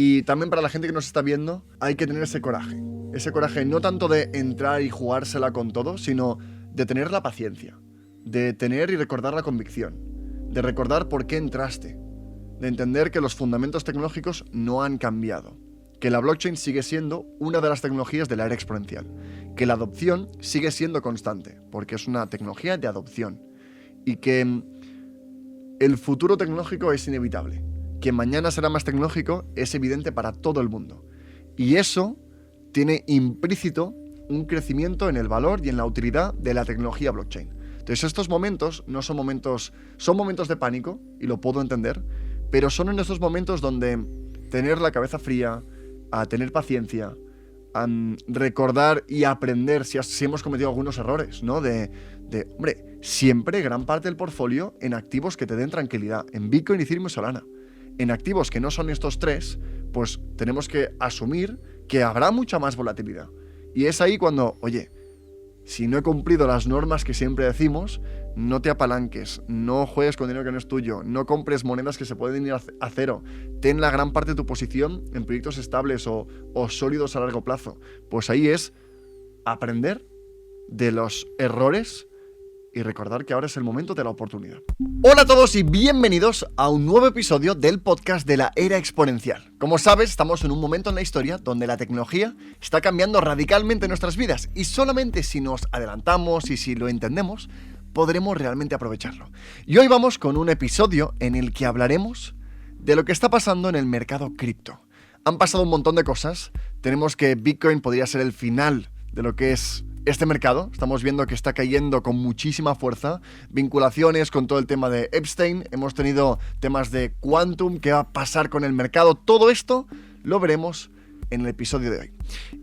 Y también para la gente que nos está viendo, hay que tener ese coraje. Ese coraje no tanto de entrar y jugársela con todo, sino de tener la paciencia, de tener y recordar la convicción, de recordar por qué entraste, de entender que los fundamentos tecnológicos no han cambiado, que la blockchain sigue siendo una de las tecnologías de la era exponencial, que la adopción sigue siendo constante, porque es una tecnología de adopción, y que el futuro tecnológico es inevitable. Que mañana será más tecnológico es evidente para todo el mundo. Y eso tiene implícito un crecimiento en el valor y en la utilidad de la tecnología blockchain. Entonces estos momentos no son momentos, son momentos de pánico, y lo puedo entender, pero son en estos momentos donde tener la cabeza fría, a tener paciencia, a recordar y aprender si hemos cometido algunos errores, ¿no? Hombre, siempre gran parte del portfolio en activos que te den tranquilidad, en Bitcoin, Ethereum y Solana. En activos que no son estos tres, pues tenemos que asumir que habrá mucha más volatilidad. Y es ahí cuando, oye, si no he cumplido las normas que siempre decimos, no te apalanques, no juegues con dinero que no es tuyo, no compres monedas que se pueden ir a cero, ten la gran parte de tu posición en proyectos estables o sólidos a largo plazo. Pues ahí es aprender de los errores y recordar que ahora es el momento de la oportunidad. Hola a todos y bienvenidos a un nuevo episodio del podcast de la era exponencial. Como sabes, estamos en un momento en la historia donde la tecnología está cambiando radicalmente nuestras vidas y solamente si nos adelantamos y si lo entendemos, podremos realmente aprovecharlo. Y hoy vamos con un episodio en el que hablaremos de lo que está pasando en el mercado cripto. Han pasado un montón de cosas. Tenemos que Bitcoin podría ser el final de lo que es este mercado. Estamos viendo que está cayendo con muchísima fuerza, vinculaciones con todo el tema de Epstein, hemos tenido temas de Quantum, qué va a pasar con el mercado, todo esto lo veremos en el episodio de hoy.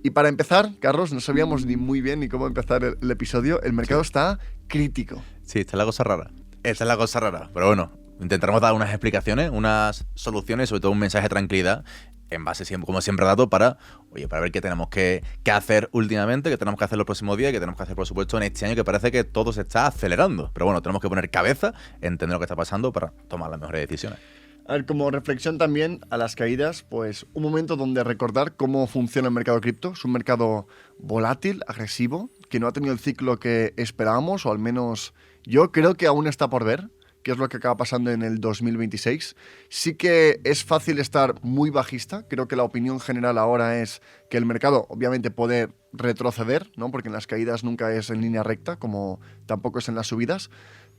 Y para empezar, Carlos, no sabíamos ni muy bien ni cómo empezar el episodio, el mercado está crítico. Sí, esta es la cosa rara. Esta es la cosa rara, pero bueno, intentaremos dar unas explicaciones, unas soluciones, sobre todo un mensaje de tranquilidad, en base, como siempre, a datos para ver qué tenemos que hacer últimamente, qué tenemos que hacer los próximos días, qué tenemos que hacer, por supuesto, en este año, que parece que todo se está acelerando. Pero bueno, tenemos que poner cabeza, entender lo que está pasando para tomar las mejores decisiones. A ver, como reflexión también a las caídas, pues un momento donde recordar cómo funciona el mercado cripto. Es un mercado volátil, agresivo, que no ha tenido el ciclo que esperábamos, o al menos yo creo que aún está por ver qué es lo que acaba pasando en el 2026. Sí que es fácil estar muy bajista. Creo que la opinión general ahora es que el mercado obviamente puede retroceder, ¿no? Porque en las caídas nunca es en línea recta, como tampoco es en las subidas.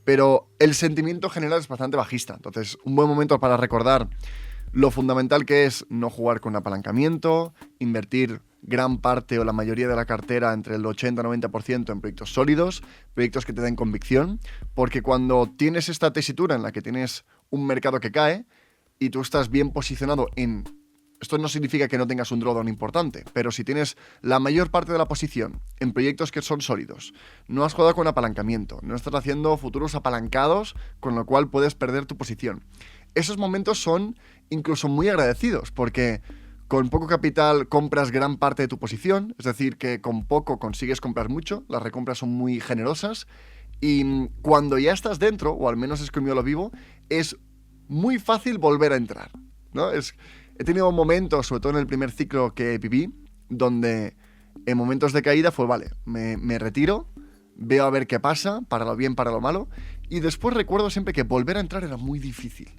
Pero el sentimiento general es bastante bajista. Entonces, un buen momento para recordar lo fundamental que es no jugar con apalancamiento, invertir gran parte o la mayoría de la cartera, entre el 80-90% en proyectos sólidos, proyectos que te den convicción, porque cuando tienes esta tesitura en la que tienes un mercado que cae y tú estás bien posicionado en... Esto no significa que no tengas un drawdown importante, pero si tienes la mayor parte de la posición en proyectos que son sólidos, no has jugado con apalancamiento, no estás haciendo futuros apalancados, con lo cual puedes perder tu posición. Esos momentos son incluso muy agradecidos, porque con poco capital compras gran parte de tu posición, es decir, que con poco consigues comprar mucho, las recompras son muy generosas, y cuando ya estás dentro, o al menos es como yo lo vivo, es muy fácil volver a entrar, ¿no? He tenido momentos, sobre todo en el primer ciclo que viví, donde en momentos de caída fue, vale, me retiro, veo a ver qué pasa, para lo bien, para lo malo, y después recuerdo siempre que volver a entrar era muy difícil.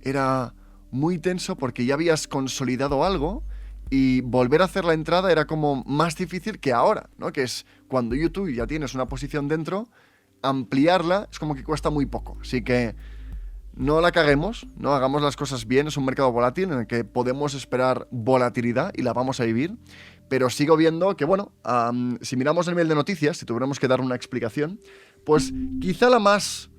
Era muy tenso porque ya habías consolidado algo y volver a hacer la entrada era como más difícil que ahora, ¿no? Que es cuando YouTube ya tienes una posición dentro, ampliarla es como que cuesta muy poco. Así que no la caguemos, no hagamos las cosas bien. Es un mercado volátil en el que podemos esperar volatilidad y la vamos a vivir. Pero sigo viendo que, bueno, si miramos el nivel de noticias, si tuviéramos que dar una explicación, pues quizá la más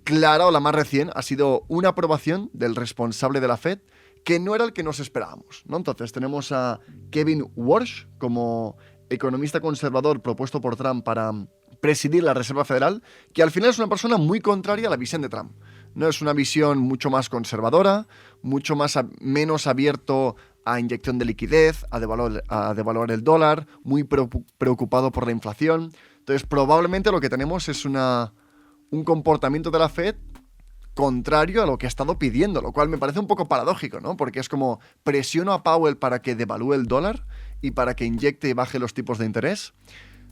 clara o la más recién ha sido una aprobación del responsable de la Fed que no era el que nos esperábamos, ¿no? Entonces tenemos a Kevin Warsh como economista conservador propuesto por Trump para presidir la Reserva Federal, que al final es una persona muy contraria a la visión de Trump. No es una visión mucho más conservadora, mucho menos abierto a inyección de liquidez, a devaluar el dólar, muy preocupado por la inflación. Entonces probablemente lo que tenemos es un comportamiento de la Fed contrario a lo que ha estado pidiendo, lo cual me parece un poco paradójico, ¿no? Porque es como presiono a Powell para que devalúe el dólar y para que inyecte y baje los tipos de interés,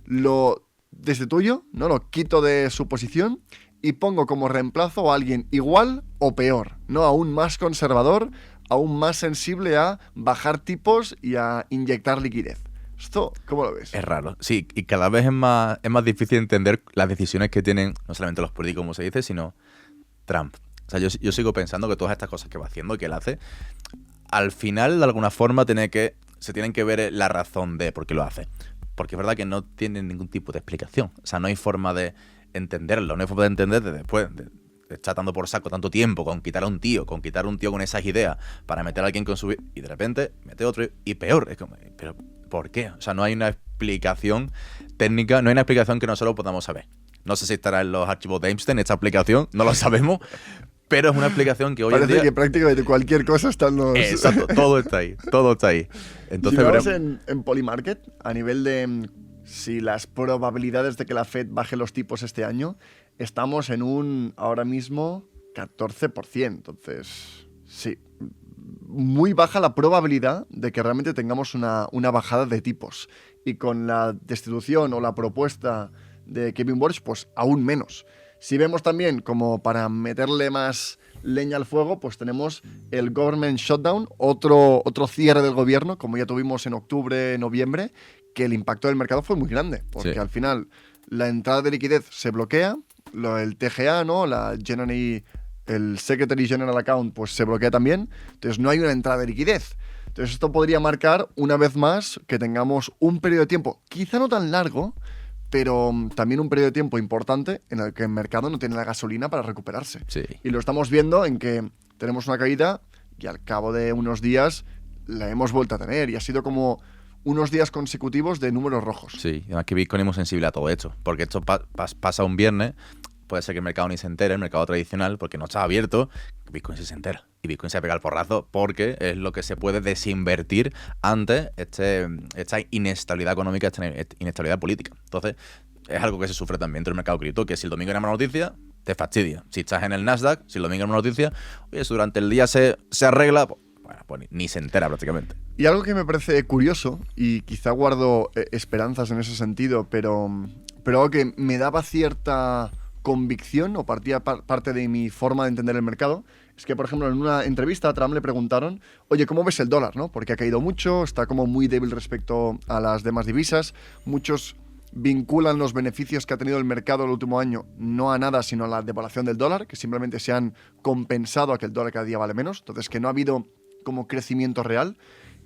lo destituyo, ¿no? Lo quito de su posición y pongo como reemplazo a alguien igual o peor, ¿no? Aún más conservador, aún más sensible a bajar tipos y a inyectar liquidez. ¿Esto cómo lo ves? Es raro, sí, y cada vez es más difícil entender las decisiones que tienen no solamente los políticos, como se dice, sino Trump. O sea, yo sigo pensando que todas estas cosas que va haciendo, que él hace, al final, de alguna forma, se tienen que ver la razón de por qué lo hace. Porque es verdad que no tienen ningún tipo de explicación. O sea, no hay forma de entenderlo, no hay forma de entender después de estar dando por saco tanto tiempo con quitar a un tío con esas ideas para meter a alguien con su... Y de repente mete otro y peor. Es como, pero ¿por qué? O sea, no hay una explicación técnica, no hay una explicación que nosotros podamos saber. No sé si estará en los archivos de Epstein esta explicación, no lo sabemos, pero es una explicación que hoy en día... Parece que prácticamente cualquier cosa está en los... Exacto, todo está ahí. Entonces, si vemos en Polymarket, a nivel de si las probabilidades de que la Fed baje los tipos este año, estamos en un, ahora mismo, 14%. Entonces, sí, muy baja la probabilidad de que realmente tengamos una bajada de tipos. Y con la destitución o la propuesta de Kevin Warsh, pues aún menos. Si vemos también como para meterle más leña al fuego, pues tenemos el government shutdown, otro cierre del gobierno, como ya tuvimos en octubre, noviembre, que el impacto del mercado fue muy grande, porque sí, al final la entrada de liquidez se bloquea, el TGA, ¿no? El Secretary General Account, pues se bloquea también, entonces no hay una entrada de liquidez. Entonces esto podría marcar una vez más que tengamos un periodo de tiempo, quizá no tan largo, pero también un periodo de tiempo importante en el que el mercado no tiene la gasolina para recuperarse. sí. Y lo estamos viendo en que tenemos una caída y al cabo de unos días la hemos vuelto a tener. Y ha sido como unos días consecutivos de números rojos. Sí, además que Bitcoin es muy sensible a todo esto, porque esto pasa un viernes, puede ser que el mercado ni se entere, el mercado tradicional, porque no está abierto, Bitcoin sí se entera. Y Bitcoin se pega el porrazo porque es lo que se puede desinvertir ante esta inestabilidad económica, esta inestabilidad política. Entonces, es algo que se sufre también dentro del mercado cripto, que si el domingo hay una mala noticia, te fastidia. Si estás en el Nasdaq, si el domingo hay una noticia, oye, si durante el día se arregla, pues ni se entera prácticamente. Y algo que me parece curioso, y quizá guardo esperanzas en ese sentido, pero algo que me daba cierta convicción o partía parte de mi forma de entender el mercado, es que, por ejemplo, en una entrevista a Trump le preguntaron, oye, ¿cómo ves el dólar, no? Porque ha caído mucho, está como muy débil respecto a las demás divisas. Muchos vinculan los beneficios que ha tenido el mercado el último año no a nada, sino a la devaluación del dólar, que simplemente se han compensado a que el dólar cada día vale menos. Entonces, que no ha habido como crecimiento real.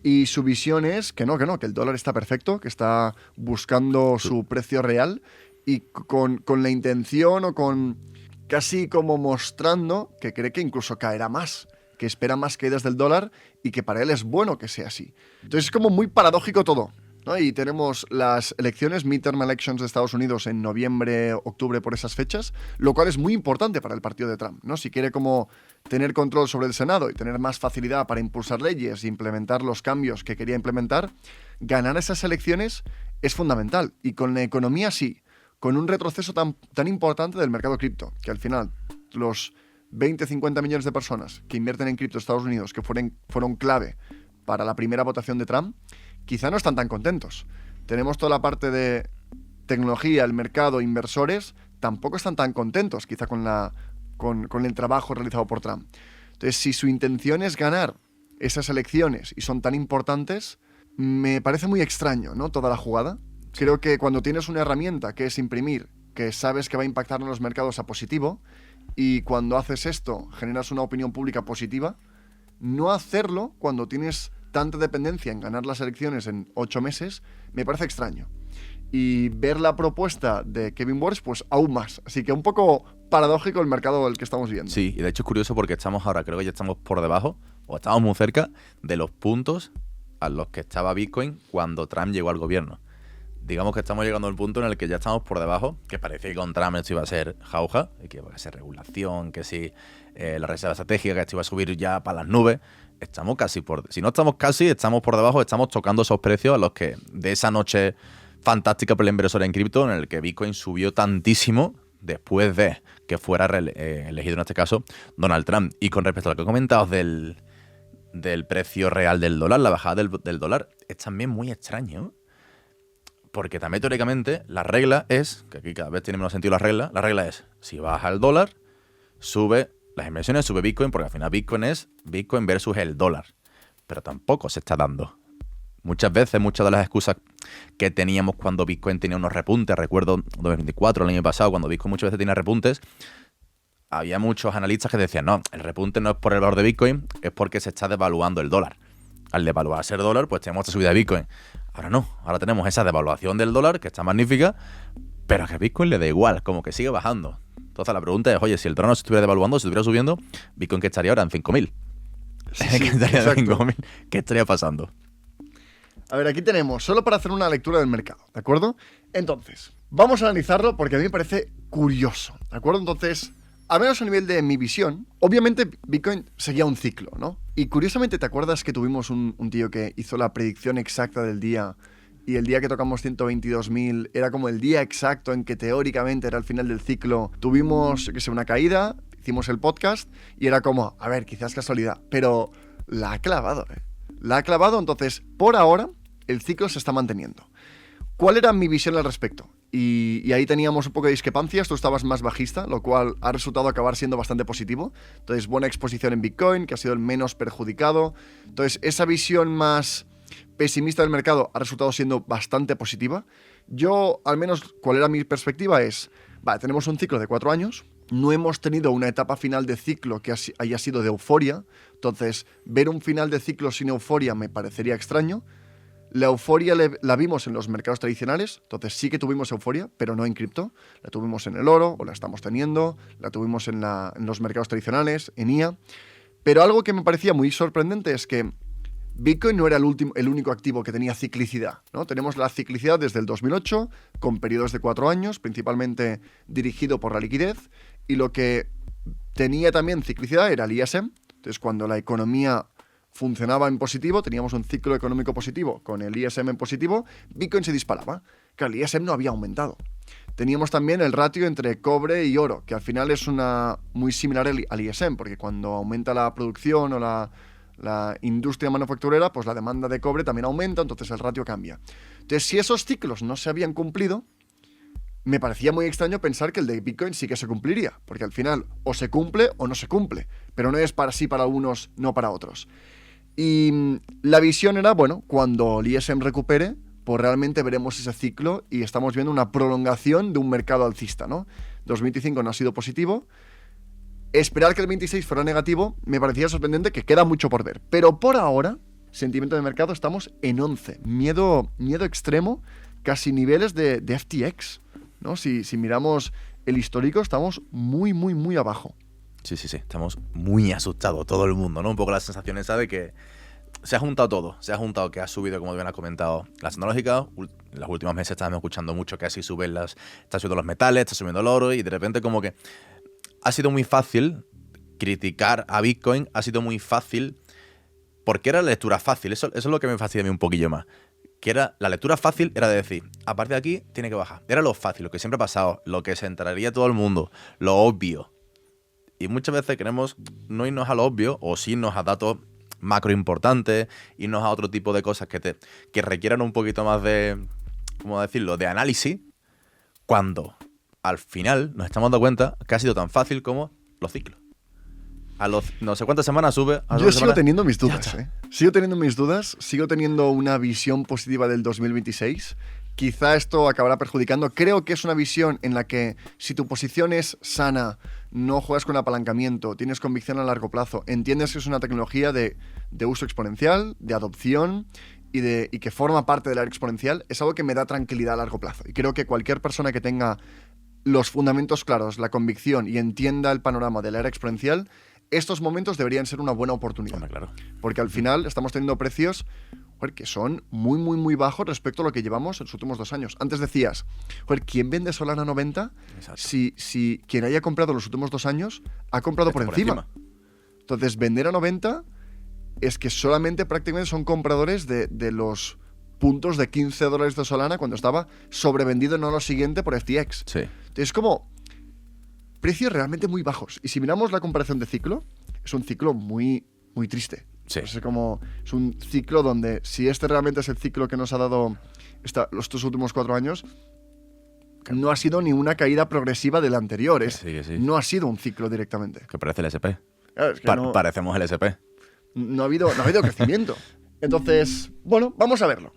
Y su visión es que que el dólar está perfecto, que está buscando su precio real y con la intención o con casi como mostrando que cree que incluso caerá más, que espera más caídas del dólar y que para él es bueno que sea así. Entonces es como muy paradójico todo, ¿no? Y tenemos las elecciones, midterm elections de Estados Unidos en noviembre, octubre, por esas fechas, lo cual es muy importante para el partido de Trump, ¿no? Si quiere como tener control sobre el Senado y tener más facilidad para impulsar leyes e implementar los cambios que quería implementar, ganar esas elecciones es fundamental. Y con la economía sí, con un retroceso tan importante del mercado cripto, que al final los 20-50 millones de personas que invierten en cripto en Estados Unidos, que fueron clave para la primera votación de Trump, quizá no están tan contentos. Tenemos toda la parte de tecnología, el mercado, inversores, tampoco están tan contentos quizá con el trabajo realizado por Trump. Entonces, si su intención es ganar esas elecciones y son tan importantes, me parece muy extraño, ¿no? Toda la jugada. Creo que cuando tienes una herramienta que es imprimir, que sabes que va a impactar en los mercados a positivo, y cuando haces esto generas una opinión pública positiva, no hacerlo cuando tienes tanta dependencia en ganar las elecciones en 8 meses, me parece extraño. Y ver la propuesta de Kevin Warsh, pues aún más. Así que un poco paradójico el mercado del que estamos viendo. Sí, y de hecho es curioso porque estamos ahora, creo que ya estamos por debajo, o estamos muy cerca de los puntos a los que estaba Bitcoin cuando Trump llegó al gobierno. Digamos que estamos llegando al punto en el que ya estamos por debajo, que parecía que con Trump esto iba a ser jauja, que iba a ser regulación, que si la reserva estratégica, que esto iba a subir ya para las nubes. Estamos casi si no estamos casi, estamos por debajo, estamos tocando esos precios a los que de esa noche fantástica para el inversor en cripto, en el que Bitcoin subió tantísimo, después de que fuera elegido en este caso Donald Trump. Y con respecto a lo que comentabas del precio real del dólar, la bajada del dólar, es también muy extraño. Porque también teóricamente la regla es, que aquí cada vez tiene menos sentido la regla es, si baja el dólar, sube las inversiones, sube Bitcoin, porque al final Bitcoin es Bitcoin versus el dólar. Pero tampoco se está dando. Muchas veces, muchas de las excusas que teníamos cuando Bitcoin tenía unos repuntes, recuerdo 2024, el año pasado, cuando Bitcoin muchas veces tenía repuntes, había muchos analistas que decían, no, el repunte no es por el valor de Bitcoin, es porque se está devaluando el dólar. Al devaluarse el dólar, pues tenemos esta subida de Bitcoin. Ahora no, ahora tenemos esa devaluación del dólar, que está magnífica, pero que a Bitcoin le da igual, como que sigue bajando. Entonces la pregunta es, oye, si el dólar no se estuviera devaluando, si estuviera subiendo, ¿Bitcoin qué estaría ahora? En 5.000. Sí, ¿Qué estaría en 5.000? ¿Qué estaría pasando? A ver, aquí tenemos, solo para hacer una lectura del mercado, ¿de acuerdo? Entonces, vamos a analizarlo porque a mí me parece curioso, ¿de acuerdo? Entonces, al menos a nivel de mi visión, obviamente Bitcoin seguía un ciclo, ¿no? Y curiosamente, ¿te acuerdas que tuvimos un tío que hizo la predicción exacta del día y el día que tocamos 122.000 era como el día exacto en que teóricamente era el final del ciclo? Tuvimos, yo qué sé, una caída, hicimos el podcast y era como, a ver, quizás casualidad, pero la ha clavado, ¿eh? La ha clavado, entonces, por ahora, el ciclo se está manteniendo. ¿Cuál era mi visión al respecto? Y ahí teníamos un poco de discrepancias, tú estabas más bajista, lo cual ha resultado acabar siendo bastante positivo. Entonces, buena exposición en Bitcoin, que ha sido el menos perjudicado. Entonces, esa visión más pesimista del mercado ha resultado siendo bastante positiva. Yo, al menos, ¿cuál era mi perspectiva? Es, vale, tenemos un ciclo de 4 años, no hemos tenido una etapa final de ciclo que haya sido de euforia, entonces, ver un final de ciclo sin euforia me parecería extraño. La euforia la vimos en los mercados tradicionales, entonces sí que tuvimos euforia, pero no en cripto. La tuvimos en el oro, o la estamos teniendo, la tuvimos en los mercados tradicionales, en IA. Pero algo que me parecía muy sorprendente es que Bitcoin no era el único activo que tenía ciclicidad, ¿no? Tenemos la ciclicidad desde el 2008, con periodos de 4 años, principalmente dirigido por la liquidez, y lo que tenía también ciclicidad era el ISM. Entonces, cuando la economía funcionaba en positivo, teníamos un ciclo económico positivo con el ISM en positivo, Bitcoin se disparaba. Claro, el ISM no había aumentado. Teníamos también el ratio entre cobre y oro, que al final es muy similar al ISM, porque cuando aumenta la producción o la industria manufacturera, pues la demanda de cobre también aumenta, entonces el ratio cambia. Entonces, si esos ciclos no se habían cumplido, me parecía muy extraño pensar que el de Bitcoin sí que se cumpliría, porque al final o se cumple o no se cumple, pero no es para sí para unos, no para otros. Y la visión era, bueno, cuando el ISM recupere, pues realmente veremos ese ciclo y estamos viendo una prolongación de un mercado alcista, ¿no? 2025 no ha sido positivo. Esperar que el 26 fuera negativo me parecía sorprendente, que queda mucho por ver. Pero por ahora, sentimiento de mercado, estamos en 11. Miedo extremo, casi niveles de FTX, ¿no? Si miramos el histórico, estamos muy, muy, muy abajo. Sí, estamos muy asustados todo el mundo, ¿no? Un poco la sensación esa de que se ha juntado todo. Se ha juntado que ha subido, como bien has comentado, las tecnológicas. En los últimos meses estábamos escuchando mucho que así suben está subiendo los metales, está subiendo el oro, y de repente como que ha sido muy fácil criticar a Bitcoin, ha sido muy fácil, porque era la lectura fácil. Eso es lo que me fastidia a mí un poquillo más. Que era la lectura fácil, era de decir, a partir de aquí tiene que bajar. Era lo fácil, lo que siempre ha pasado, lo que se enteraría todo el mundo, lo obvio. Y muchas veces queremos no irnos a lo obvio, o sí irnos a datos macro importantes, irnos a otro tipo de cosas que requieran un poquito más de, ¿cómo decirlo?, de análisis, cuando al final nos estamos dando cuenta que ha sido tan fácil como los ciclos. A los no sé cuántas semanas sube. Yo sigo teniendo mis dudas, ¿eh? Sigo teniendo mis dudas, sigo teniendo una visión positiva del 2026. Quizá esto acabará perjudicando. Creo que es una visión en la que si tu posición es sana, no juegas con apalancamiento, tienes convicción a largo plazo, entiendes que es una tecnología de uso exponencial, de adopción y que forma parte de la era exponencial, es algo que me da tranquilidad a largo plazo. Y creo que cualquier persona que tenga los fundamentos claros, la convicción y entienda el panorama de la era exponencial, estos momentos deberían ser una buena oportunidad. Hombre, claro. Porque al final estamos teniendo precios que son muy, muy, muy bajos respecto a lo que llevamos en los últimos 2 años. Antes decías, ¿quién vende Solana a 90? Exacto. Si quien haya comprado los últimos 2 años ha comprado por encima. Entonces, vender a 90 es que solamente prácticamente son compradores de los puntos de $15 de Solana cuando estaba sobrevendido, no lo siguiente, por FTX. Sí. Entonces, como precios realmente muy bajos. Y si miramos la comparación de ciclo, es un ciclo muy, muy triste. Sí. Es un ciclo donde, si este realmente es el ciclo que nos ha dado estos últimos 4 años, no ha sido ni una caída progresiva del anterior. Sí. No ha sido un ciclo directamente. Que parece el SP. Claro, es que Parecemos el SP. no ha habido crecimiento. Entonces, bueno, vamos a verlo.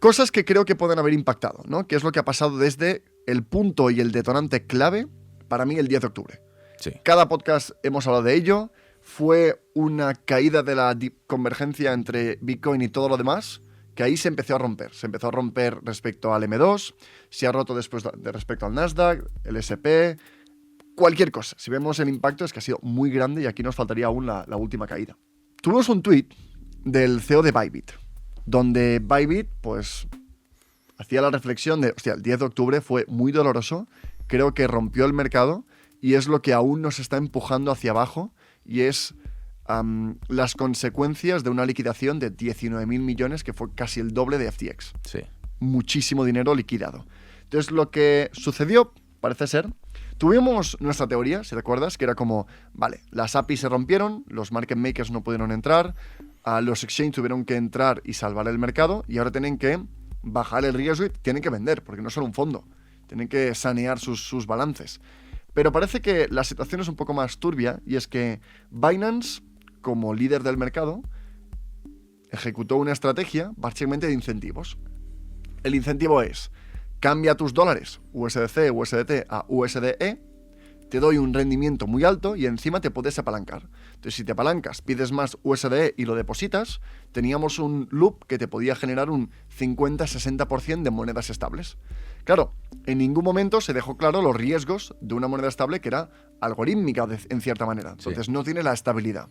Cosas que creo que pueden haber impactado, ¿no? ¿Qué es lo que ha pasado desde el punto y el detonante clave para mí el 10 de octubre? Sí. Cada podcast hemos hablado de ello. Fue una caída de la convergencia entre Bitcoin y todo lo demás, que ahí se empezó a romper. Se empezó a romper respecto al M2, se ha roto después respecto al Nasdaq, el SP, cualquier cosa. Si vemos el impacto es que ha sido muy grande y aquí nos faltaría aún la última caída. Tuvimos un tweet del CEO de Bybit, donde Bybit, pues, hacía la reflexión de, hostia, el 10 de octubre fue muy doloroso, creo que rompió el mercado y es lo que aún nos está empujando hacia abajo y es las consecuencias de una liquidación de 19.000 millones, que fue casi el doble de FTX. Sí. Muchísimo dinero liquidado. Entonces, lo que sucedió, parece ser, tuvimos nuestra teoría, si recuerdas, que era como, vale, las APIs se rompieron, los market makers no pudieron entrar, los exchanges tuvieron que entrar y salvar el mercado y ahora tienen que bajar el riesgo y tienen que vender, porque no son un fondo, tienen que sanear sus balances. Pero parece que la situación es un poco más turbia y es que Binance, como líder del mercado, ejecutó una estrategia básicamente de incentivos. El incentivo es, cambia tus dólares USDC, USDT a USDE, te doy un rendimiento muy alto y encima te puedes apalancar. Entonces, si te apalancas, pides más USDE y lo depositas, teníamos un loop que te podía generar un 50-60% de monedas estables. Claro, en ningún momento se dejó claro los riesgos de una moneda estable que era algorítmica en cierta manera. Entonces, no tiene la estabilidad.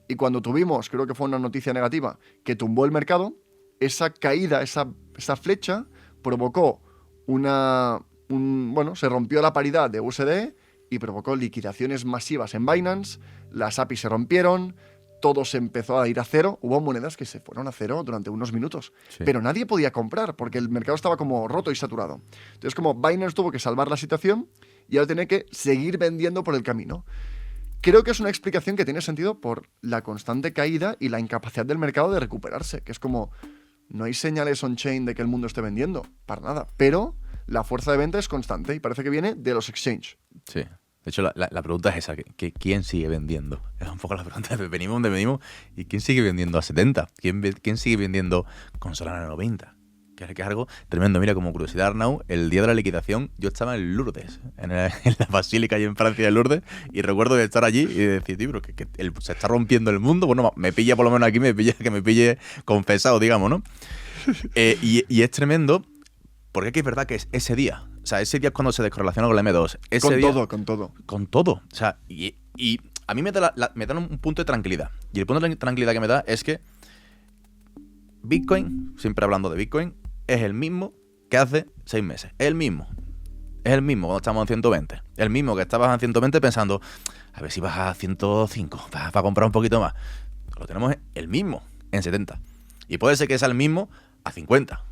Y cuando tuvimos, creo que fue una noticia negativa, que tumbó el mercado, esa caída, esa flecha, provocó se rompió la paridad de USDE y provocó liquidaciones masivas en Binance, las APIs se rompieron, todo se empezó a ir a cero, hubo monedas que se fueron a cero durante unos minutos, pero nadie podía comprar porque el mercado estaba como roto y saturado. Entonces, como Binance tuvo que salvar la situación y ahora tiene que seguir vendiendo por el camino. Creo que es una explicación que tiene sentido por la constante caída y la incapacidad del mercado de recuperarse, que es como, no hay señales on-chain de que el mundo esté vendiendo, para nada, pero la fuerza de venta es constante y parece que viene de los exchanges. Sí. De hecho, la pregunta es esa, ¿quién sigue vendiendo? Es un poco la pregunta, venimos donde venimos, ¿y quién sigue vendiendo a 70? ¿Quién sigue vendiendo con Solana a 90? Que es algo tremendo. Mira, como curiosidad, Arnau, el día de la liquidación yo estaba en Lourdes, en la basílica allí en Francia de Lourdes, y recuerdo de estar allí y de decir, tío, pero que se está rompiendo el mundo. Bueno, me pilla por lo menos aquí, que me pille confesado, digamos, ¿no? Y es tremendo, porque aquí es verdad que es ese día. O sea, ese día es cuando se descorrelaciona con el M2. Con todo. Con todo. O sea, y a mí me da un punto de tranquilidad. Y el punto de tranquilidad que me da es que Bitcoin, siempre hablando de Bitcoin, es el mismo que hace 6 meses. Es el mismo. Es el mismo cuando estamos en 120. El mismo que estabas en 120 pensando, a ver si vas a 105 para comprar un poquito más. Lo tenemos el mismo en 70. Y puede ser que sea el mismo a 50.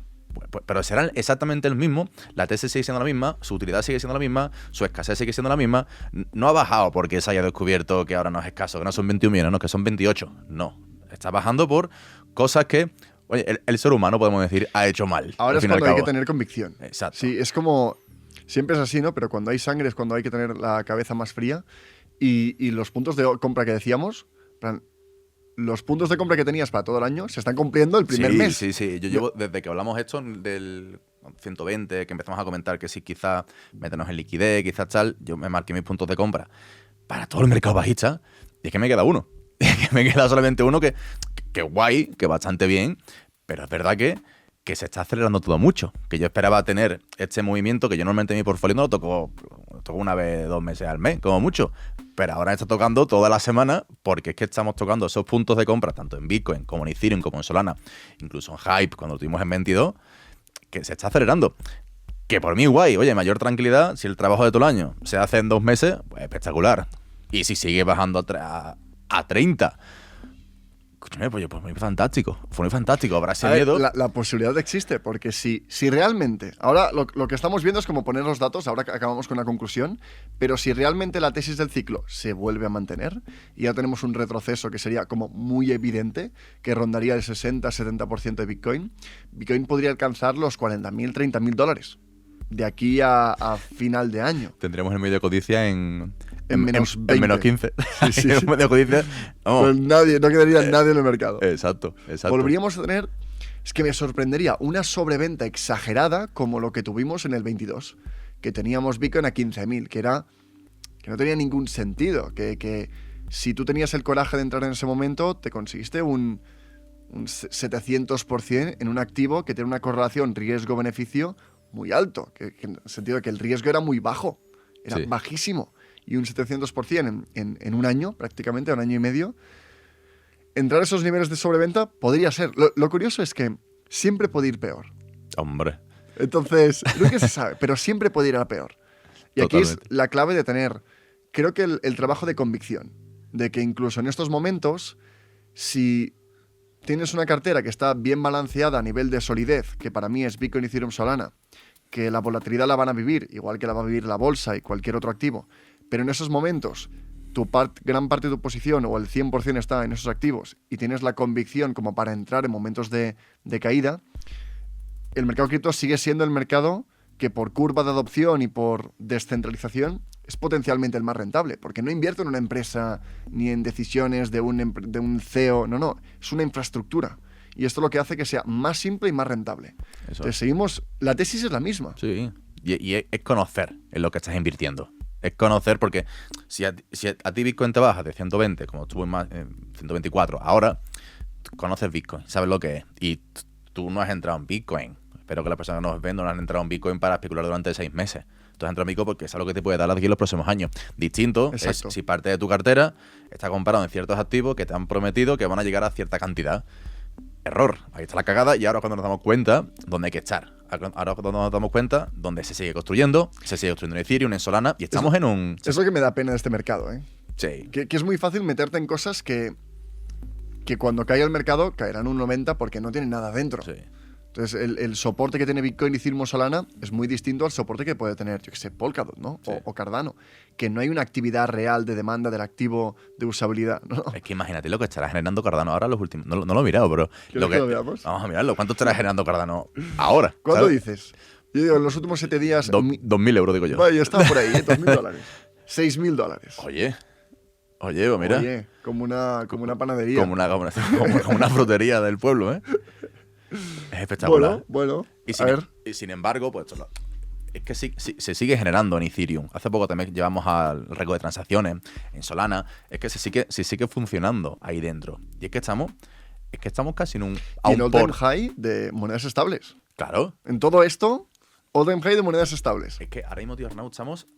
Pero serán exactamente el mismo, la TS sigue siendo la misma, su utilidad sigue siendo la misma, su escasez sigue siendo la misma, no ha bajado porque se haya descubierto que ahora no es escaso, que no son 21 millones, no, que son 28, no, está bajando por cosas que, oye, el ser humano, podemos decir, ha hecho mal. Ahora es cuando hay que tener convicción. Exacto. Sí, es como, siempre es así, ¿no? Pero cuando hay sangre es cuando hay que tener la cabeza más fría y los puntos de compra que decíamos, los puntos de compra que tenías para todo el año se están cumpliendo el primer mes. Sí. Yo llevo, desde que hablamos esto del 120, que empezamos a comentar que sí, quizás meternos en liquidez, quizás tal, yo me marqué mis puntos de compra para todo el mercado bajista y es que me queda uno. Es que me queda solamente uno que guay, que bastante bien, pero es verdad que se está acelerando todo mucho. Que yo esperaba tener este movimiento, que yo normalmente en mi portfolio no lo toco una vez, 2 meses al mes, como mucho. Pero ahora está tocando toda la semana porque es que estamos tocando esos puntos de compra, tanto en Bitcoin como en Ethereum, como en Solana, incluso en Hype, cuando lo tuvimos en 22, que se está acelerando. Que por mí guay, oye, mayor tranquilidad, si el trabajo de todo el año se hace en 2 meses, pues espectacular. Y si sigue bajando a 30, Escúchame, pues muy fantástico. Fue muy fantástico. Habrá ese A ver, miedo. la posibilidad existe, porque si realmente, ahora lo que estamos viendo es como poner los datos, ahora que acabamos con la conclusión, pero si realmente la tesis del ciclo se vuelve a mantener, y ya tenemos un retroceso que sería como muy evidente, que rondaría el 60-70% de Bitcoin, Bitcoin podría alcanzar los $40.000, $30.000 de aquí a final de año. Tendremos el medio de codicia en menos 20. En menos 15. Sí, sí, El sí. medio de codicia. Vamos. Pues no quedaría nadie en el mercado. Exacto. Volveríamos a tener, es que me sorprendería, una sobreventa exagerada como lo que tuvimos en el 22, que teníamos Bitcoin a 15.000, que no tenía ningún sentido, que si tú tenías el coraje de entrar en ese momento, te conseguiste un 700% en un activo que tiene una correlación riesgo-beneficio muy alto, que en el sentido de que el riesgo era muy bajo, era Sí. bajísimo, y un 700% en un año, prácticamente, un año y medio. Entrar a esos niveles de sobreventa podría ser. Lo curioso es que siempre puede ir peor. Hombre. Entonces, nunca se sabe, pero siempre puede ir a peor. Y aquí es Totalmente. la clave de tener, creo que el trabajo de convicción, de que incluso en estos momentos, si tienes una cartera que está bien balanceada a nivel de solidez, que para mí es Bitcoin, Ethereum, Solana, que la volatilidad la van a vivir, igual que la va a vivir la bolsa y cualquier otro activo, pero en esos momentos gran parte de tu posición o el 100% está en esos activos y tienes la convicción como para entrar en momentos de caída, el mercado cripto sigue siendo el mercado que por curva de adopción y por descentralización es potencialmente el más rentable, porque no invierto en una empresa ni en decisiones de un CEO, no, es una infraestructura. Y esto lo que hace que sea más simple y más rentable. Eso. Entonces la tesis es la misma. Sí. Y es conocer en lo que estás invirtiendo. Es conocer porque si a ti Bitcoin te baja de 120, como estuvo en 124, ahora tú conoces Bitcoin, sabes lo que es. Y tú no has entrado en Bitcoin. Espero que las personas que nos ven no han entrado en Bitcoin para especular durante 6 meses. Tú has entrado en Bitcoin porque es algo que te puede dar aquí en los próximos años. Distinto Exacto. es si parte de tu cartera está comparado en ciertos activos que te han prometido que van a llegar a cierta cantidad. Error. Ahí está la cagada y ahora cuando nos damos cuenta dónde hay que estar. Ahora cuando nos damos cuenta dónde se sigue construyendo en Ethereum, en Solana y estamos en un... Es lo que me da pena de este mercado, ¿eh? Sí. Que es muy fácil meterte en cosas que cuando caiga el mercado caerán un 90% porque no tienen nada dentro. Sí. Entonces, el soporte que tiene Bitcoin, Ethereum o Solana es muy distinto al soporte que puede tener, yo que sé, Polkadot, ¿no? Sí. O Cardano. Que no hay una actividad real de demanda del activo de usabilidad, ¿no? Es que imagínate lo que estará generando Cardano ahora los últimos... No lo he mirado, pero... ¿Quieres que lo veamos? Vamos a mirarlo. ¿Cuánto estará generando Cardano ahora? ¿Cuánto ¿sabes? dices? Yo digo, en los últimos 7 días... 2.000 euros, digo yo. Vaya, está por ahí, $2.000. $6.000. Oye, pues mira. Oye, como una panadería. Como una frutería del pueblo, ¿eh? Es espectacular. Bueno. Y A sin embargo, pues es que sí, se sigue generando en Ethereum. Hace poco también llevamos al récord de transacciones en Solana. Es que se sigue funcionando ahí dentro. Y es que estamos casi en un... y el all-time high de monedas estables. Claro. En todo esto, all-time high de monedas estables. Es que ahora mismo, tío Arnau, estamos...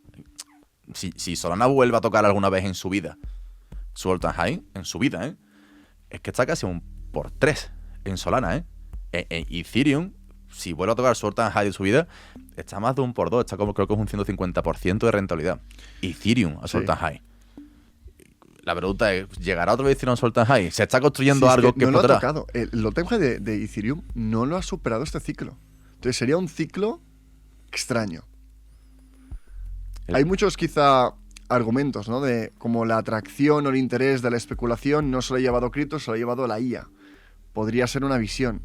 Si Solana vuelve a tocar alguna vez en su vida su all-time high, en su vida, ¿eh? Es que está casi un por 3 en Solana, ¿eh? Ethereum, si vuelve a tocar su all-time high de su vida, está más de un por 2, está como creo que es un 150% de rentabilidad. Ethereum a su all-time high. La pregunta es, ¿llegará otra vez Ethereum a su all-time high? ¿Se está construyendo Sí, algo que no lo ha podrá? tocado. El all-time high de Ethereum no lo ha superado este ciclo. Entonces sería un ciclo extraño. Hay muchos quizá argumentos, ¿no? De como la atracción o el interés de la especulación no se lo ha llevado cripto, se lo ha llevado la IA. Podría ser una visión.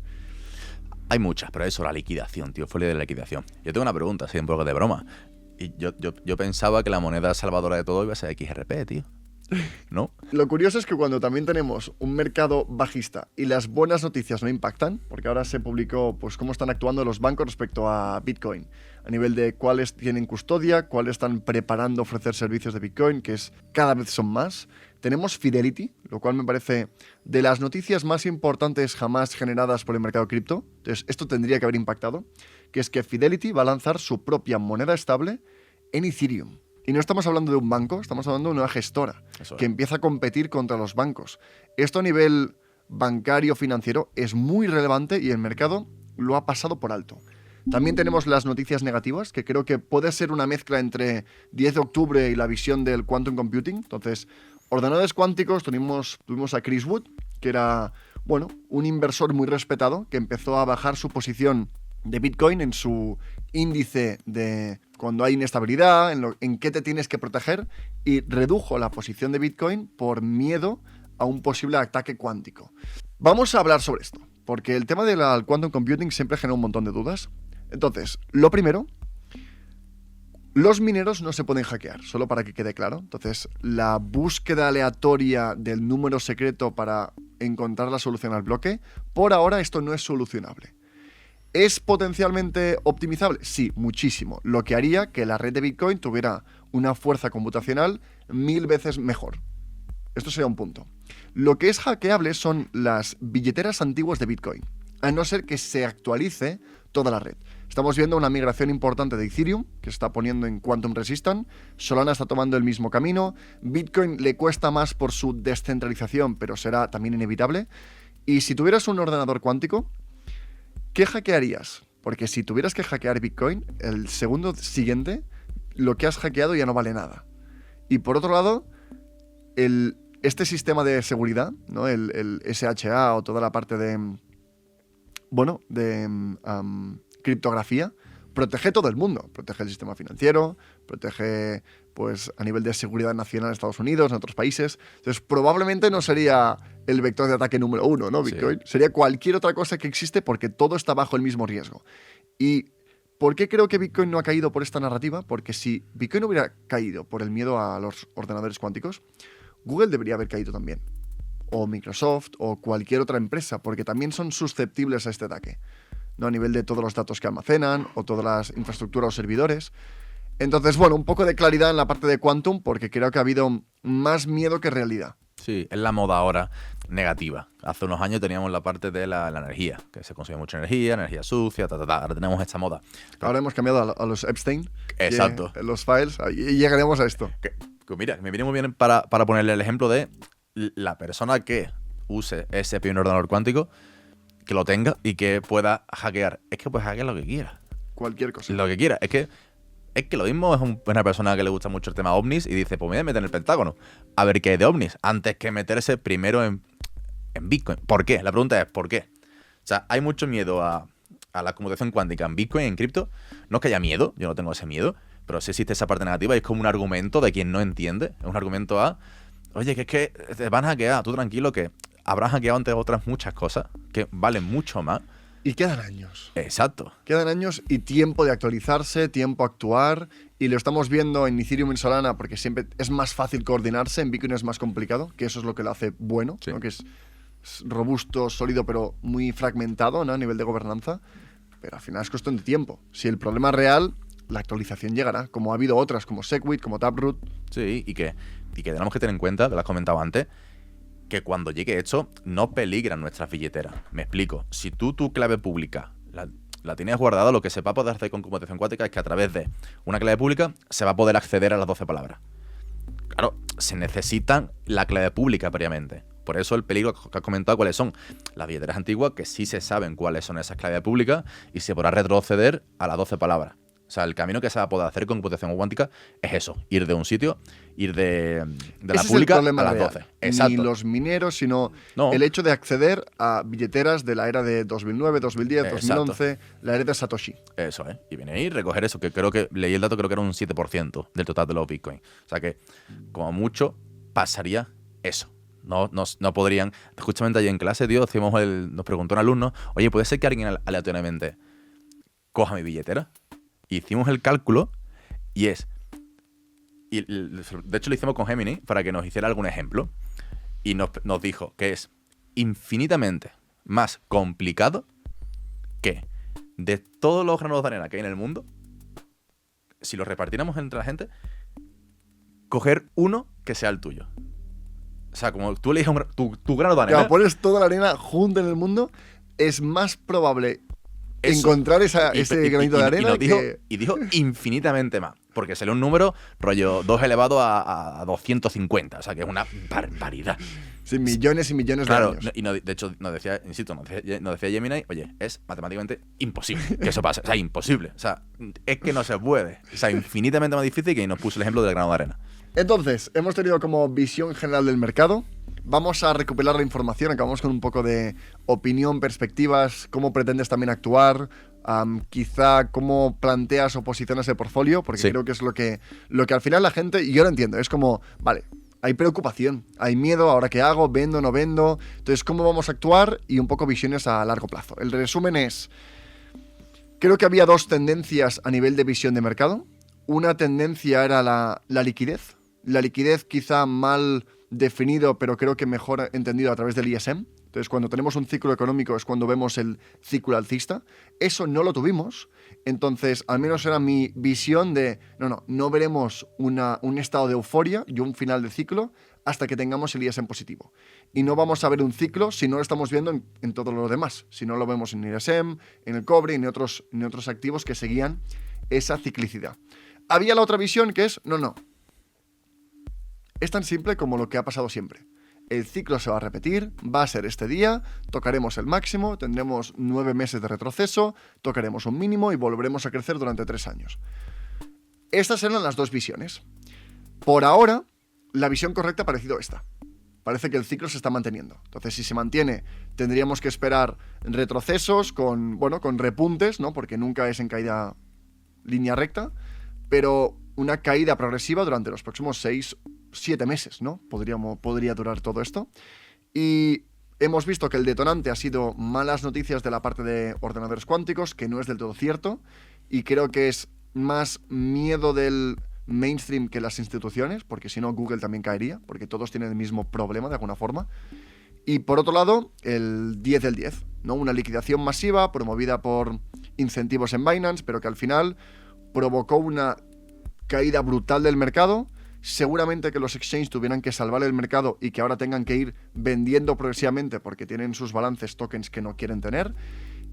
Hay muchas, pero eso, la liquidación, tío, folia de la liquidación. Yo tengo una pregunta, así un poco de broma. Y yo pensaba que la moneda salvadora de todo iba a ser XRP, tío. ¿No? Lo curioso es que cuando también tenemos un mercado bajista y las buenas noticias no impactan, porque ahora se publicó pues cómo están actuando los bancos respecto a Bitcoin, a nivel de cuáles tienen custodia, cuáles están preparando ofrecer servicios de Bitcoin, que es cada vez son más. Tenemos Fidelity, lo cual me parece de las noticias más importantes jamás generadas por el mercado cripto. Entonces, esto tendría que haber impactado, que es que Fidelity va a lanzar su propia moneda estable en Ethereum. Y no estamos hablando de un banco, estamos hablando de una gestora que empieza a competir contra los bancos. Esto a nivel bancario, financiero, es muy relevante y el mercado lo ha pasado por alto. También tenemos las noticias negativas, que creo que puede ser una mezcla entre 10 de octubre y la visión del quantum computing. Entonces, ordenadores cuánticos, tuvimos a Chris Wood, que era, bueno, un inversor muy respetado que empezó a bajar su posición de Bitcoin en su índice de cuando hay inestabilidad, en qué te tienes que proteger, y redujo la posición de Bitcoin por miedo a un posible ataque cuántico. Vamos a hablar sobre esto, porque el tema del quantum computing siempre genera un montón de dudas. Entonces, lo primero, los mineros no se pueden hackear, solo para que quede claro. Entonces, la búsqueda aleatoria del número secreto para encontrar la solución al bloque, por ahora esto no es solucionable. ¿Es potencialmente optimizable? Sí, muchísimo. Lo que haría que la red de Bitcoin tuviera una fuerza computacional 1000 veces mejor. Esto sería un punto. Lo que es hackeable son las billeteras antiguas de Bitcoin, a no ser que se actualice toda la red. Estamos viendo una migración importante de Ethereum, que se está poniendo en Quantum Resistant. Solana está tomando el mismo camino. Bitcoin le cuesta más por su descentralización, pero será también inevitable. Y si tuvieras un ordenador cuántico, ¿qué hackearías? Porque si tuvieras que hackear Bitcoin, el segundo siguiente, lo que has hackeado ya no vale nada. Y por otro lado, este sistema de seguridad, ¿no? el SHA o toda la parte de criptografía, protege todo el mundo. Protege el sistema financiero, protege pues a nivel de seguridad nacional en Estados Unidos, en otros países. Entonces, probablemente no sería el vector de ataque número uno, ¿no? Bitcoin. Sí. Sería cualquier otra cosa que existe porque todo está bajo el mismo riesgo. ¿Y por qué creo que Bitcoin no ha caído por esta narrativa? Porque si Bitcoin hubiera caído por el miedo a los ordenadores cuánticos, Google debería haber caído también. O Microsoft, o cualquier otra empresa, porque también son susceptibles a este ataque, ¿no? A nivel de todos los datos que almacenan, o todas las infraestructuras o servidores. Entonces, bueno, un poco de claridad en la parte de Quantum, porque creo que ha habido más miedo que realidad. Sí, es la moda ahora negativa. Hace unos años teníamos la parte de la energía, que se consume mucha energía sucia, Ahora tenemos esta moda. Ahora hemos cambiado a los Epstein. Exacto. Los files, y llegaremos a esto. Que mira, me viene muy bien para ponerle el ejemplo de la persona que use ese primer ordenador cuántico, que lo tenga y que pueda hackear. Es que puede hackear lo que quiera. Cualquier cosa. Lo que quiera. Es que lo mismo es una persona que le gusta mucho el tema ovnis y dice, pues me voy a meter en el Pentágono a ver qué hay de ovnis, antes que meterse primero en Bitcoin. ¿Por qué? La pregunta es, ¿por qué? O sea, hay mucho miedo a la computación cuántica en Bitcoin, en cripto. No es que haya miedo, yo no tengo ese miedo, pero sí existe esa parte negativa y es como un argumento de quien no entiende. Es un argumento a, oye, que es que te van a hackear, tú tranquilo, que habrán hackeado entre otras muchas cosas que valen mucho más. Y quedan años. Exacto. Quedan años y tiempo de actualizarse, tiempo a actuar. Y lo estamos viendo en Ethereum y en Solana porque siempre es más fácil coordinarse. En Bitcoin es más complicado, que eso es lo que lo hace bueno, sí, ¿no? Que es robusto, sólido, pero muy fragmentado, ¿no? A nivel de gobernanza. Pero al final es cuestión de tiempo. Si el problema es real, la actualización llegará, como ha habido otras, como Segwit, como Taproot. Sí, y que tenemos que tener en cuenta, te lo has comentado antes, que cuando llegue esto no peligran nuestras billeteras. Me explico. Si tu clave pública la tienes guardada, lo que se va a poder hacer con computación cuántica es que a través de una clave pública se va a poder acceder a las 12 palabras. Claro, se necesitan la clave pública previamente. Por eso el peligro que has comentado, cuáles son las billeteras antiguas, que sí se saben cuáles son esas claves públicas y se podrá retroceder a las 12 palabras. O sea, el camino que se va a poder hacer con computación cuántica es eso, ir de un sitio, ir de la pública a las 12. Exacto. Ni los mineros, sino el hecho de acceder a billeteras de la era de 2009, 2010, exacto, 2011, la era de Satoshi. Eso, ¿eh? Y viene ahí recoger eso, que creo que, leí el dato, creo que era un 7% del total de los Bitcoin. O sea que, como mucho, pasaría eso. No podrían. Justamente allí en clase, tío, nos preguntó un alumno, oye, ¿puede ser que alguien aleatoriamente coja mi billetera? Hicimos el cálculo y de hecho lo hicimos con Gemini para que nos hiciera algún ejemplo y nos dijo que es infinitamente más complicado que de todos los granos de arena que hay en el mundo, si los repartiéramos entre la gente, coger uno que sea el tuyo. O sea, como tú eliges tu grano de arena. Claro, pones toda la arena junta en el mundo, es más probable encontrar ese granito de arena. Y dijo infinitamente más. Porque salió un número, rollo 2 elevado a 250. O sea, que es una barbaridad. Sí, millones y millones de años. Y de hecho, nos decía Gemini, oye, es matemáticamente imposible que eso pase. O sea, imposible. O sea, es que no se puede. O sea, infinitamente más difícil, que nos puso el ejemplo del grano de arena. Entonces, hemos tenido como visión general del mercado. Vamos a recopilar la información, acabamos con un poco de opinión, perspectivas, cómo pretendes también actuar, quizá cómo planteas o posicionas el portfolio, porque Sí. creo que es lo que al final la gente, y yo lo entiendo, es como, vale, hay preocupación, hay miedo, ahora qué hago, vendo, no vendo, entonces cómo vamos a actuar y un poco visiones a largo plazo. El resumen es, creo que había dos tendencias a nivel de visión de mercado. Una tendencia era la liquidez. La liquidez quizá mal definido, pero creo que mejor entendido a través del ISM. Entonces, cuando tenemos un ciclo económico es cuando vemos el ciclo alcista. Eso no lo tuvimos. Entonces, al menos era mi visión de, no veremos un estado de euforia y un final de ciclo hasta que tengamos el ISM positivo. Y no vamos a ver un ciclo si no lo estamos viendo en todo lo demás. Si no lo vemos en ISM, en el cobre y en otros activos que seguían esa ciclicidad. Había la otra visión que es, es tan simple como lo que ha pasado siempre. El ciclo se va a repetir, va a ser este día, tocaremos el máximo, tendremos 9 meses de retroceso, tocaremos un mínimo y volveremos a crecer durante 3 años. Estas eran las dos visiones. Por ahora, la visión correcta ha parecido esta. Parece que el ciclo se está manteniendo. Entonces, si se mantiene, tendríamos que esperar retrocesos con repuntes, ¿no? Porque nunca es en caída línea recta, pero una caída progresiva durante los próximos 6-7 meses, ¿no? Podría durar todo esto. Y hemos visto que el detonante ha sido malas noticias de la parte de ordenadores cuánticos, que no es del todo cierto, y creo que es más miedo del mainstream que las instituciones, porque si no Google también caería, porque todos tienen el mismo problema de alguna forma. Y por otro lado, el 10 del 10, ¿no? Una liquidación masiva promovida por incentivos en Binance, pero que al final provocó una caída brutal del mercado. Seguramente que los exchanges tuvieran que salvar el mercado y que ahora tengan que ir vendiendo progresivamente porque tienen sus balances tokens que no quieren tener.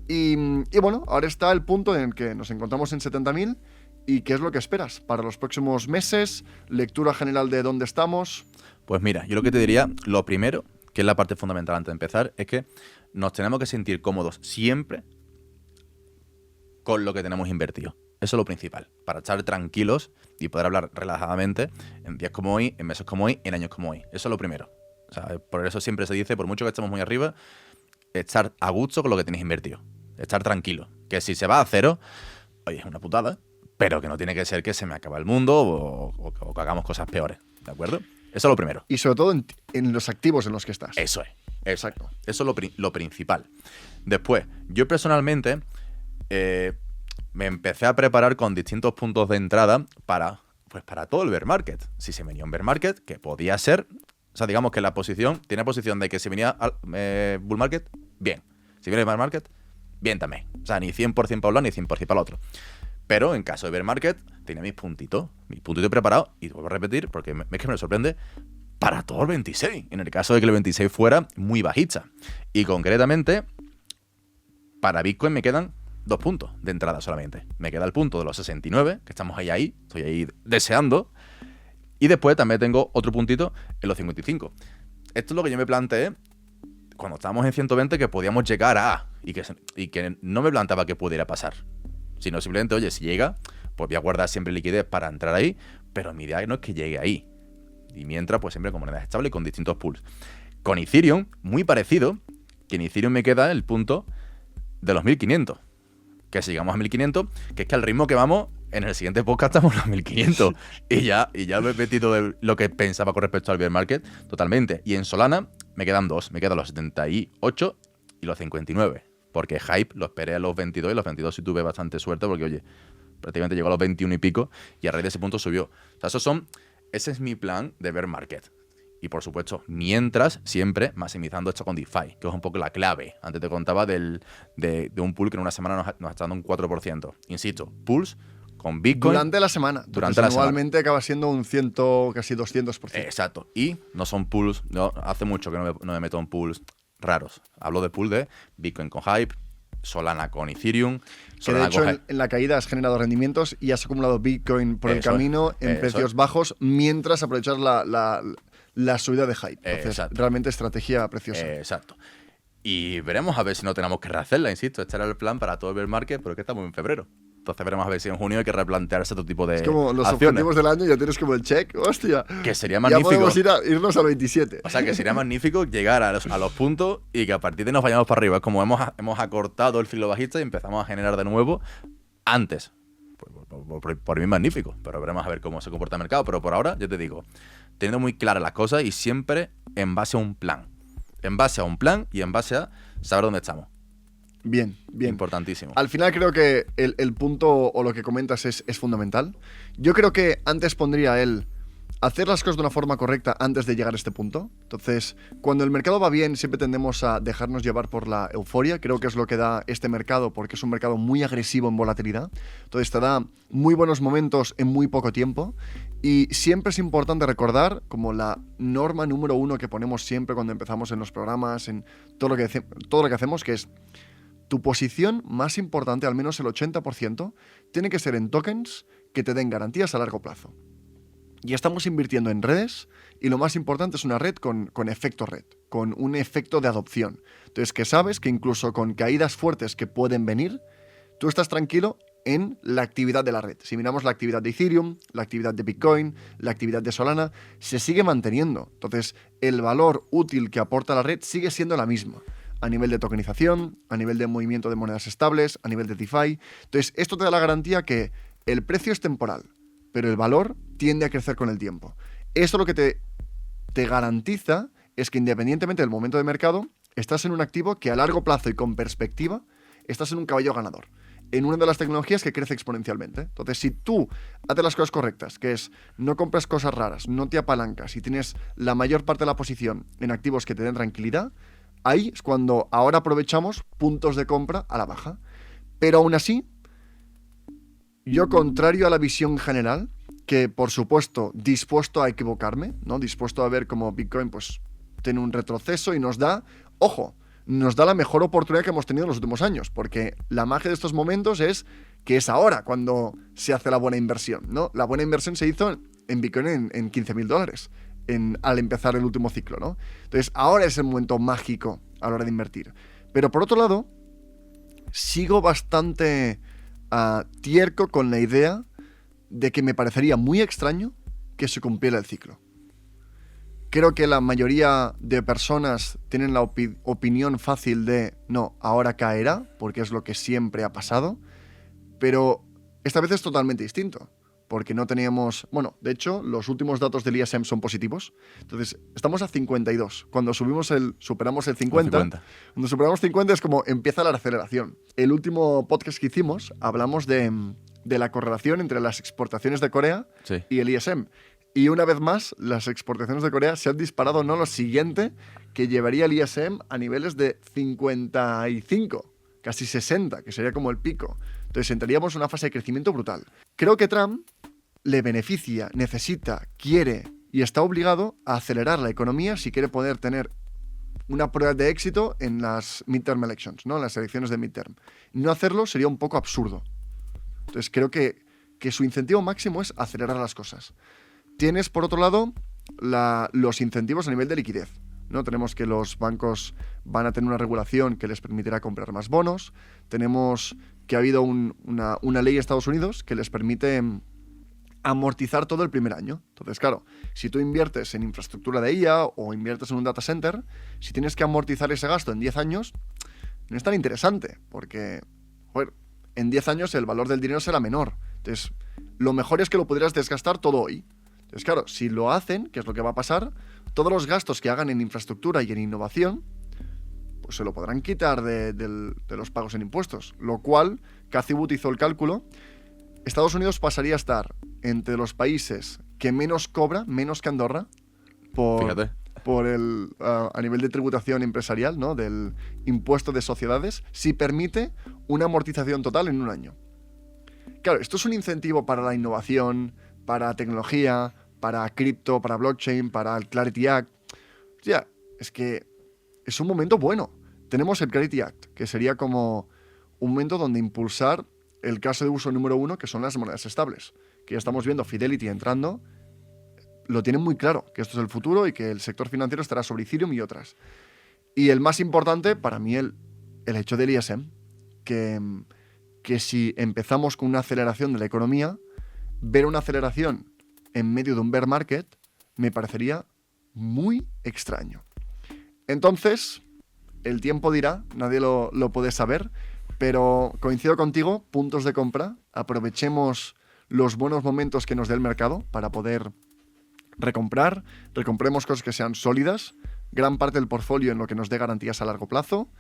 Y bueno, ahora está el punto en el que nos encontramos en 70.000. ¿Y qué es lo que esperas para los próximos meses? Lectura general de dónde estamos. Pues mira, yo lo que te diría, lo primero, que es la parte fundamental antes de empezar, es que nos tenemos que sentir cómodos siempre con lo que tenemos invertido. Eso es lo principal, para estar tranquilos y poder hablar relajadamente en días como hoy, en meses como hoy, en años como hoy. Eso es lo primero. O sea, por eso siempre se dice, por mucho que estemos muy arriba, estar a gusto con lo que tienes invertido. Estar tranquilo. Que si se va a cero, oye, es una putada, pero que no tiene que ser que se me acaba el mundo o que hagamos cosas peores. ¿De acuerdo? Eso es lo primero. Y sobre todo en los activos en los que estás. Eso es. Exacto. Eso es lo principal. Después, yo personalmente me empecé a preparar con distintos puntos de entrada para todo el bear market. Si se venía un bear market, que podía ser, o sea, digamos que la posición, tiene posición de que si venía bull market, bien. Si viene bear market, bien también. O sea, ni 100% para un lado ni 100% para el otro. Pero en caso de bear market, tenía mis puntitos preparados, y te vuelvo a repetir, porque es que me sorprende, para todo el 26. En el caso de que el 26 fuera muy bajista. Y concretamente, para Bitcoin me quedan 2 puntos de entrada solamente. Me queda el punto de los 69, que estamos ahí, estoy ahí deseando. Y después también tengo otro puntito en los 55. Esto es lo que yo me planteé cuando estábamos en 120, que podíamos llegar a... Y que no me planteaba que pudiera pasar. Sino simplemente, oye, si llega, pues voy a guardar siempre liquidez para entrar ahí, pero mi idea no es que llegue ahí. Y mientras, pues siempre con monedas estables y con distintos pools. Con Ethereum, muy parecido, que en Ethereum me queda el punto de los 1500. Que si llegamos a 1500, que es que al ritmo que vamos, en el siguiente podcast estamos en los 1500. y ya lo he metido de lo que pensaba con respecto al bear market, totalmente. Y en Solana me quedan 2, me quedan los 78 y los 59. Porque Hype lo esperé a los 22 y los 22 sí tuve bastante suerte porque, oye, prácticamente llegó a los 21 y pico y a raíz de ese punto subió. O sea, ese es mi plan de bear market. Y por supuesto, mientras, siempre maximizando esto con DeFi, que es un poco la clave. Antes te contaba de un pool que en una semana nos está dando un 4%. Insisto, pools con Bitcoin. Durante la semana. Anualmente acaba siendo un 100, casi 200%. Exacto. Y no son pools, hace mucho que no me meto en pools raros. Hablo de pool de Bitcoin con Hype, Solana con Ethereum. Que de hecho en la caída has generado rendimientos y has acumulado Bitcoin por el camino en precios bajos mientras aprovechas la subida de Hype. Entonces, realmente estrategia preciosa. Exacto. Y veremos a ver si no tenemos que rehacerla, insisto. Este era el plan para todo el bear market, pero es que estamos en febrero. Entonces veremos a ver si en junio hay que replantearse otro tipo de Es como los acciones. objetivos del año, ya tienes como el check. ¡Hostia! Que sería Ya magnífico. podemos irnos al 27. O sea, que sería magnífico llegar a los puntos y que a partir de ahí nos vayamos para arriba. Es como hemos acortado el filo bajista y empezamos a generar de nuevo antes. Por mí magnífico, pero veremos a ver cómo se comporta el mercado. Pero por ahora, yo te digo, teniendo muy claras las cosas y siempre en base a un plan. En base a un plan y en base a saber dónde estamos. Bien. Importantísimo. Al final creo que el punto o lo que comentas es fundamental. Yo creo que antes pondría el hacer las cosas de una forma correcta antes de llegar a este punto. Entonces, cuando el mercado va bien, siempre tendemos a dejarnos llevar por la euforia. Creo que es lo que da este mercado, porque es un mercado muy agresivo en volatilidad. Entonces, te da muy buenos momentos en muy poco tiempo. Y siempre es importante recordar, como la norma número 1 que ponemos siempre cuando empezamos en los programas, en todo lo que hacemos, que es tu posición más importante, al menos el 80%, tiene que ser en tokens que te den garantías a largo plazo. Y estamos invirtiendo en redes y lo más importante es una red con efecto red, con un efecto de adopción. Entonces, que sabes que incluso con caídas fuertes que pueden venir, tú estás tranquilo en la actividad de la red. Si miramos la actividad de Ethereum, la actividad de Bitcoin, la actividad de Solana, se sigue manteniendo. Entonces, el valor útil que aporta la red sigue siendo la misma. A nivel de tokenización, a nivel de movimiento de monedas estables, a nivel de DeFi. Entonces, esto te da la garantía que el precio es temporal, pero el valor tiende a crecer con el tiempo. Esto lo que te garantiza es que independientemente del momento de mercado, estás en un activo que a largo plazo y con perspectiva, estás en un caballo ganador, en una de las tecnologías que crece exponencialmente. Entonces, si tú haces las cosas correctas, que es no compras cosas raras, no te apalancas y tienes la mayor parte de la posición en activos que te den tranquilidad, ahí es cuando ahora aprovechamos puntos de compra a la baja. Pero aún así, yo, contrario a la visión general, que por supuesto dispuesto a equivocarme, ¿no? Dispuesto a ver cómo Bitcoin pues tiene un retroceso y nos da la mejor oportunidad que hemos tenido en los últimos años, porque la magia de estos momentos es que es ahora cuando se hace la buena inversión, ¿no? La buena inversión se hizo en Bitcoin en $15,000 al empezar el último ciclo, ¿no? Entonces ahora es el momento mágico a la hora de invertir. Pero por otro lado, sigo bastante tierco con la idea de que me parecería muy extraño que se cumpliera el ciclo. Creo que la mayoría de personas tienen la opinión fácil de no, ahora caerá, porque es lo que siempre ha pasado, pero esta vez es totalmente distinto, porque no teníamos... Bueno, de hecho, los últimos datos del ISM son positivos, entonces estamos a 52. Cuando superamos el 50, cuando superamos 50 es como empieza la aceleración. El último podcast que hicimos hablamos de la correlación entre las exportaciones de Corea y el ISM. Y una vez más, las exportaciones de Corea se han disparado, no lo siguiente, que llevaría el ISM a niveles de 55, casi 60, que sería como el pico. Entonces entraríamos en una fase de crecimiento brutal. Creo que Trump le beneficia, necesita, quiere y está obligado a acelerar la economía si quiere poder tener una prueba de éxito en las midterm elections, ¿no? En las elecciones de midterm. No hacerlo sería un poco absurdo. Entonces creo que su incentivo máximo es acelerar las cosas. Tienes, por otro lado, los incentivos a nivel de liquidez, ¿no? Tenemos que los bancos van a tener una regulación que les permitirá comprar más bonos. Tenemos que ha habido una ley en Estados Unidos que les permite amortizar todo el primer año. Entonces, claro, si tú inviertes en infraestructura de IA o inviertes en un data center, si tienes que amortizar ese gasto en 10 años, no es tan interesante, porque, joder, en 10 años el valor del dinero será menor. Entonces, lo mejor es que lo pudieras desgastar todo hoy. Entonces, claro, si lo hacen, que es lo que va a pasar, todos los gastos que hagan en infraestructura y en innovación, pues se lo podrán quitar de los pagos en impuestos. Lo cual, Cathie Wood hizo el cálculo, Estados Unidos pasaría a estar entre los países que menos cobra, menos que Andorra, a nivel de tributación empresarial, ¿no? Del impuesto de sociedades, si permite una amortización total en un año. Claro, esto es un incentivo para la innovación, para tecnología, para cripto, para blockchain, para el Clarity Act. Ya, es que es un momento bueno. Tenemos el Clarity Act, que sería como un momento donde impulsar el caso de uso número 1, que son las monedas estables. Que ya estamos viendo Fidelity entrando, lo tienen muy claro, que esto es el futuro y que el sector financiero estará sobre Ethereum y otras. Y el más importante, para mí, el hecho del ISM, que que si empezamos con una aceleración de la economía, ver una aceleración en medio de un bear market me parecería muy extraño. Entonces, el tiempo dirá, nadie lo puede saber, pero coincido contigo, puntos de compra, aprovechemos los buenos momentos que nos dé el mercado para poder recompremos cosas que sean sólidas, gran parte del portfolio en lo que nos dé garantías a largo plazo,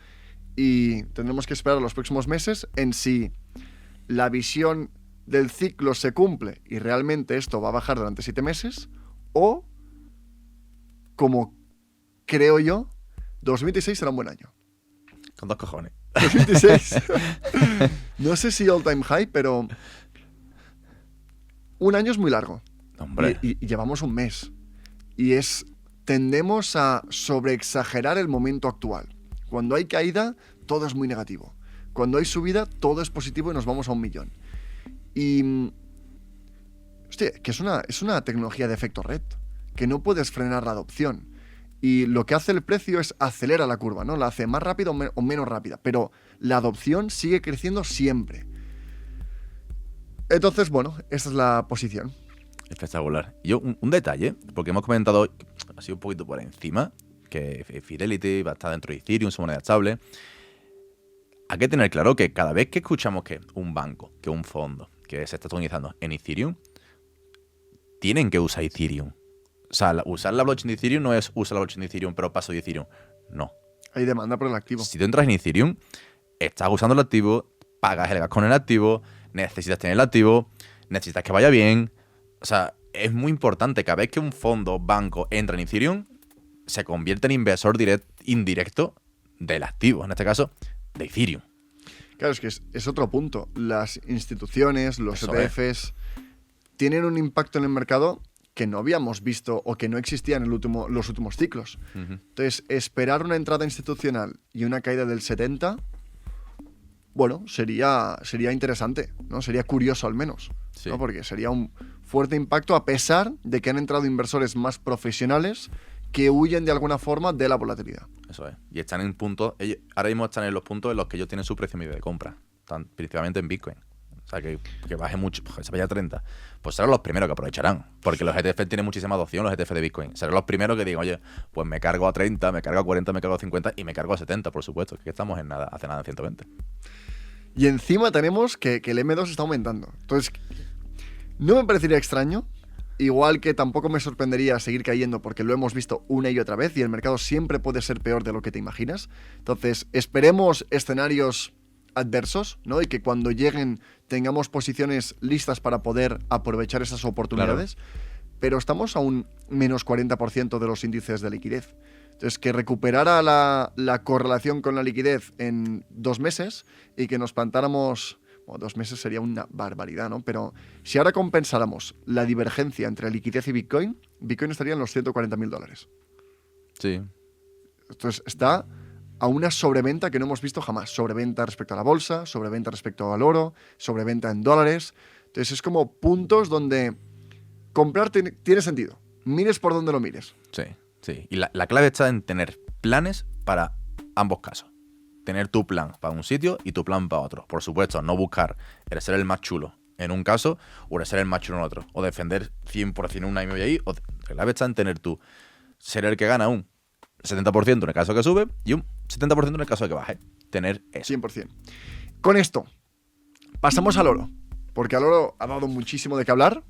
y tendremos que esperar los próximos meses en si la visión del ciclo se cumple y realmente esto va a bajar durante 7 meses, o, como creo yo, 2026 será un buen año. Con 2 cojones. 2026. No sé si all time high, pero un año es muy largo. Hombre. Y llevamos un mes. Y tendemos a sobreexagerar el momento actual. Cuando hay caída, todo es muy negativo. Cuando hay subida, todo es positivo y nos vamos a 1 millón. Y hostia, que es una tecnología de efecto red, que no puedes frenar la adopción. Y lo que hace el precio es acelera la curva, ¿no? La hace más rápida o menos rápida, pero la adopción sigue creciendo siempre. Entonces, bueno, esta es la posición. Espectacular. Yo, un detalle, porque hemos comentado así un poquito por encima, que Fidelity va a estar dentro de Ethereum, su moneda estable. Hay que tener claro que cada vez que escuchamos que un banco, que un fondo, que se está tokenizando en Ethereum, tienen que usar Ethereum. O sea, usar la blockchain de Ethereum no es usar la blockchain de Ethereum, pero paso de Ethereum. No. Hay demanda por el activo. Si tú entras en Ethereum, estás usando el activo, pagas el gas con el activo, necesitas tener el activo, necesitas que vaya bien. O sea, es muy importante cada vez que un fondo, banco, entra en Ethereum, se convierte en inversor indirecto del activo, en este caso, de Ethereum. Claro, es que es otro punto. Las instituciones, los Eso ETFs, tienen un impacto en el mercado que no habíamos visto o que no existía en los últimos ciclos. Uh-huh. Entonces, esperar una entrada institucional y una caída del 70%, bueno, sería interesante, ¿no? Sería curioso al menos, Sí. ¿no? Porque sería un fuerte impacto a pesar de que han entrado inversores más profesionales que huyen de alguna forma de la volatilidad. Eso es. Y están en puntos, ellos ahora mismo están en los puntos en los que ellos tienen su precio medio de compra, principalmente en Bitcoin. O sea, que baje mucho, que se vaya a 30. Pues serán los primeros que aprovecharán. Porque los ETF tienen muchísima adopción, los ETF de Bitcoin. Serán los primeros que digan, oye, pues me cargo a 30, me cargo a 40, me cargo a 50 y me cargo a 70, por supuesto. Que estamos en nada, hace nada en 120. Y encima tenemos que el M2 está aumentando. Entonces, no me parecería extraño. Igual que tampoco me sorprendería seguir cayendo porque lo hemos visto una y otra vez y el mercado siempre puede ser peor de lo que te imaginas. Entonces, esperemos escenarios adversos, ¿no? Y que cuando lleguen tengamos posiciones listas para poder aprovechar esas oportunidades. Claro. Pero estamos a un menos 40% de los índices de liquidez. Entonces, que recuperara la correlación con la liquidez en 2 meses y que nos plantáramos... Bueno, 2 meses sería una barbaridad, ¿no? Pero si ahora compensáramos la divergencia entre liquidez y Bitcoin, Bitcoin estaría en los $140.000. Sí. Entonces, está a una sobreventa que no hemos visto jamás. Sobreventa respecto a la bolsa, sobreventa respecto al oro, sobreventa en dólares. Entonces, es como puntos donde comprar tiene sentido. Mires por donde lo mires. Sí, sí. Y la clave está en tener planes para ambos casos. Tener tu plan para un sitio y tu plan para otro. Por supuesto, no buscar el ser el más chulo en un caso o el ser el más chulo en otro. O defender 100% una y me voy ahí. La clave está en tener tú ser el que gana un 70% en el caso que sube y un 70% en el caso de que baje. Tener eso. 100%. Con esto, pasamos al oro. Porque al oro ha dado muchísimo de qué hablar.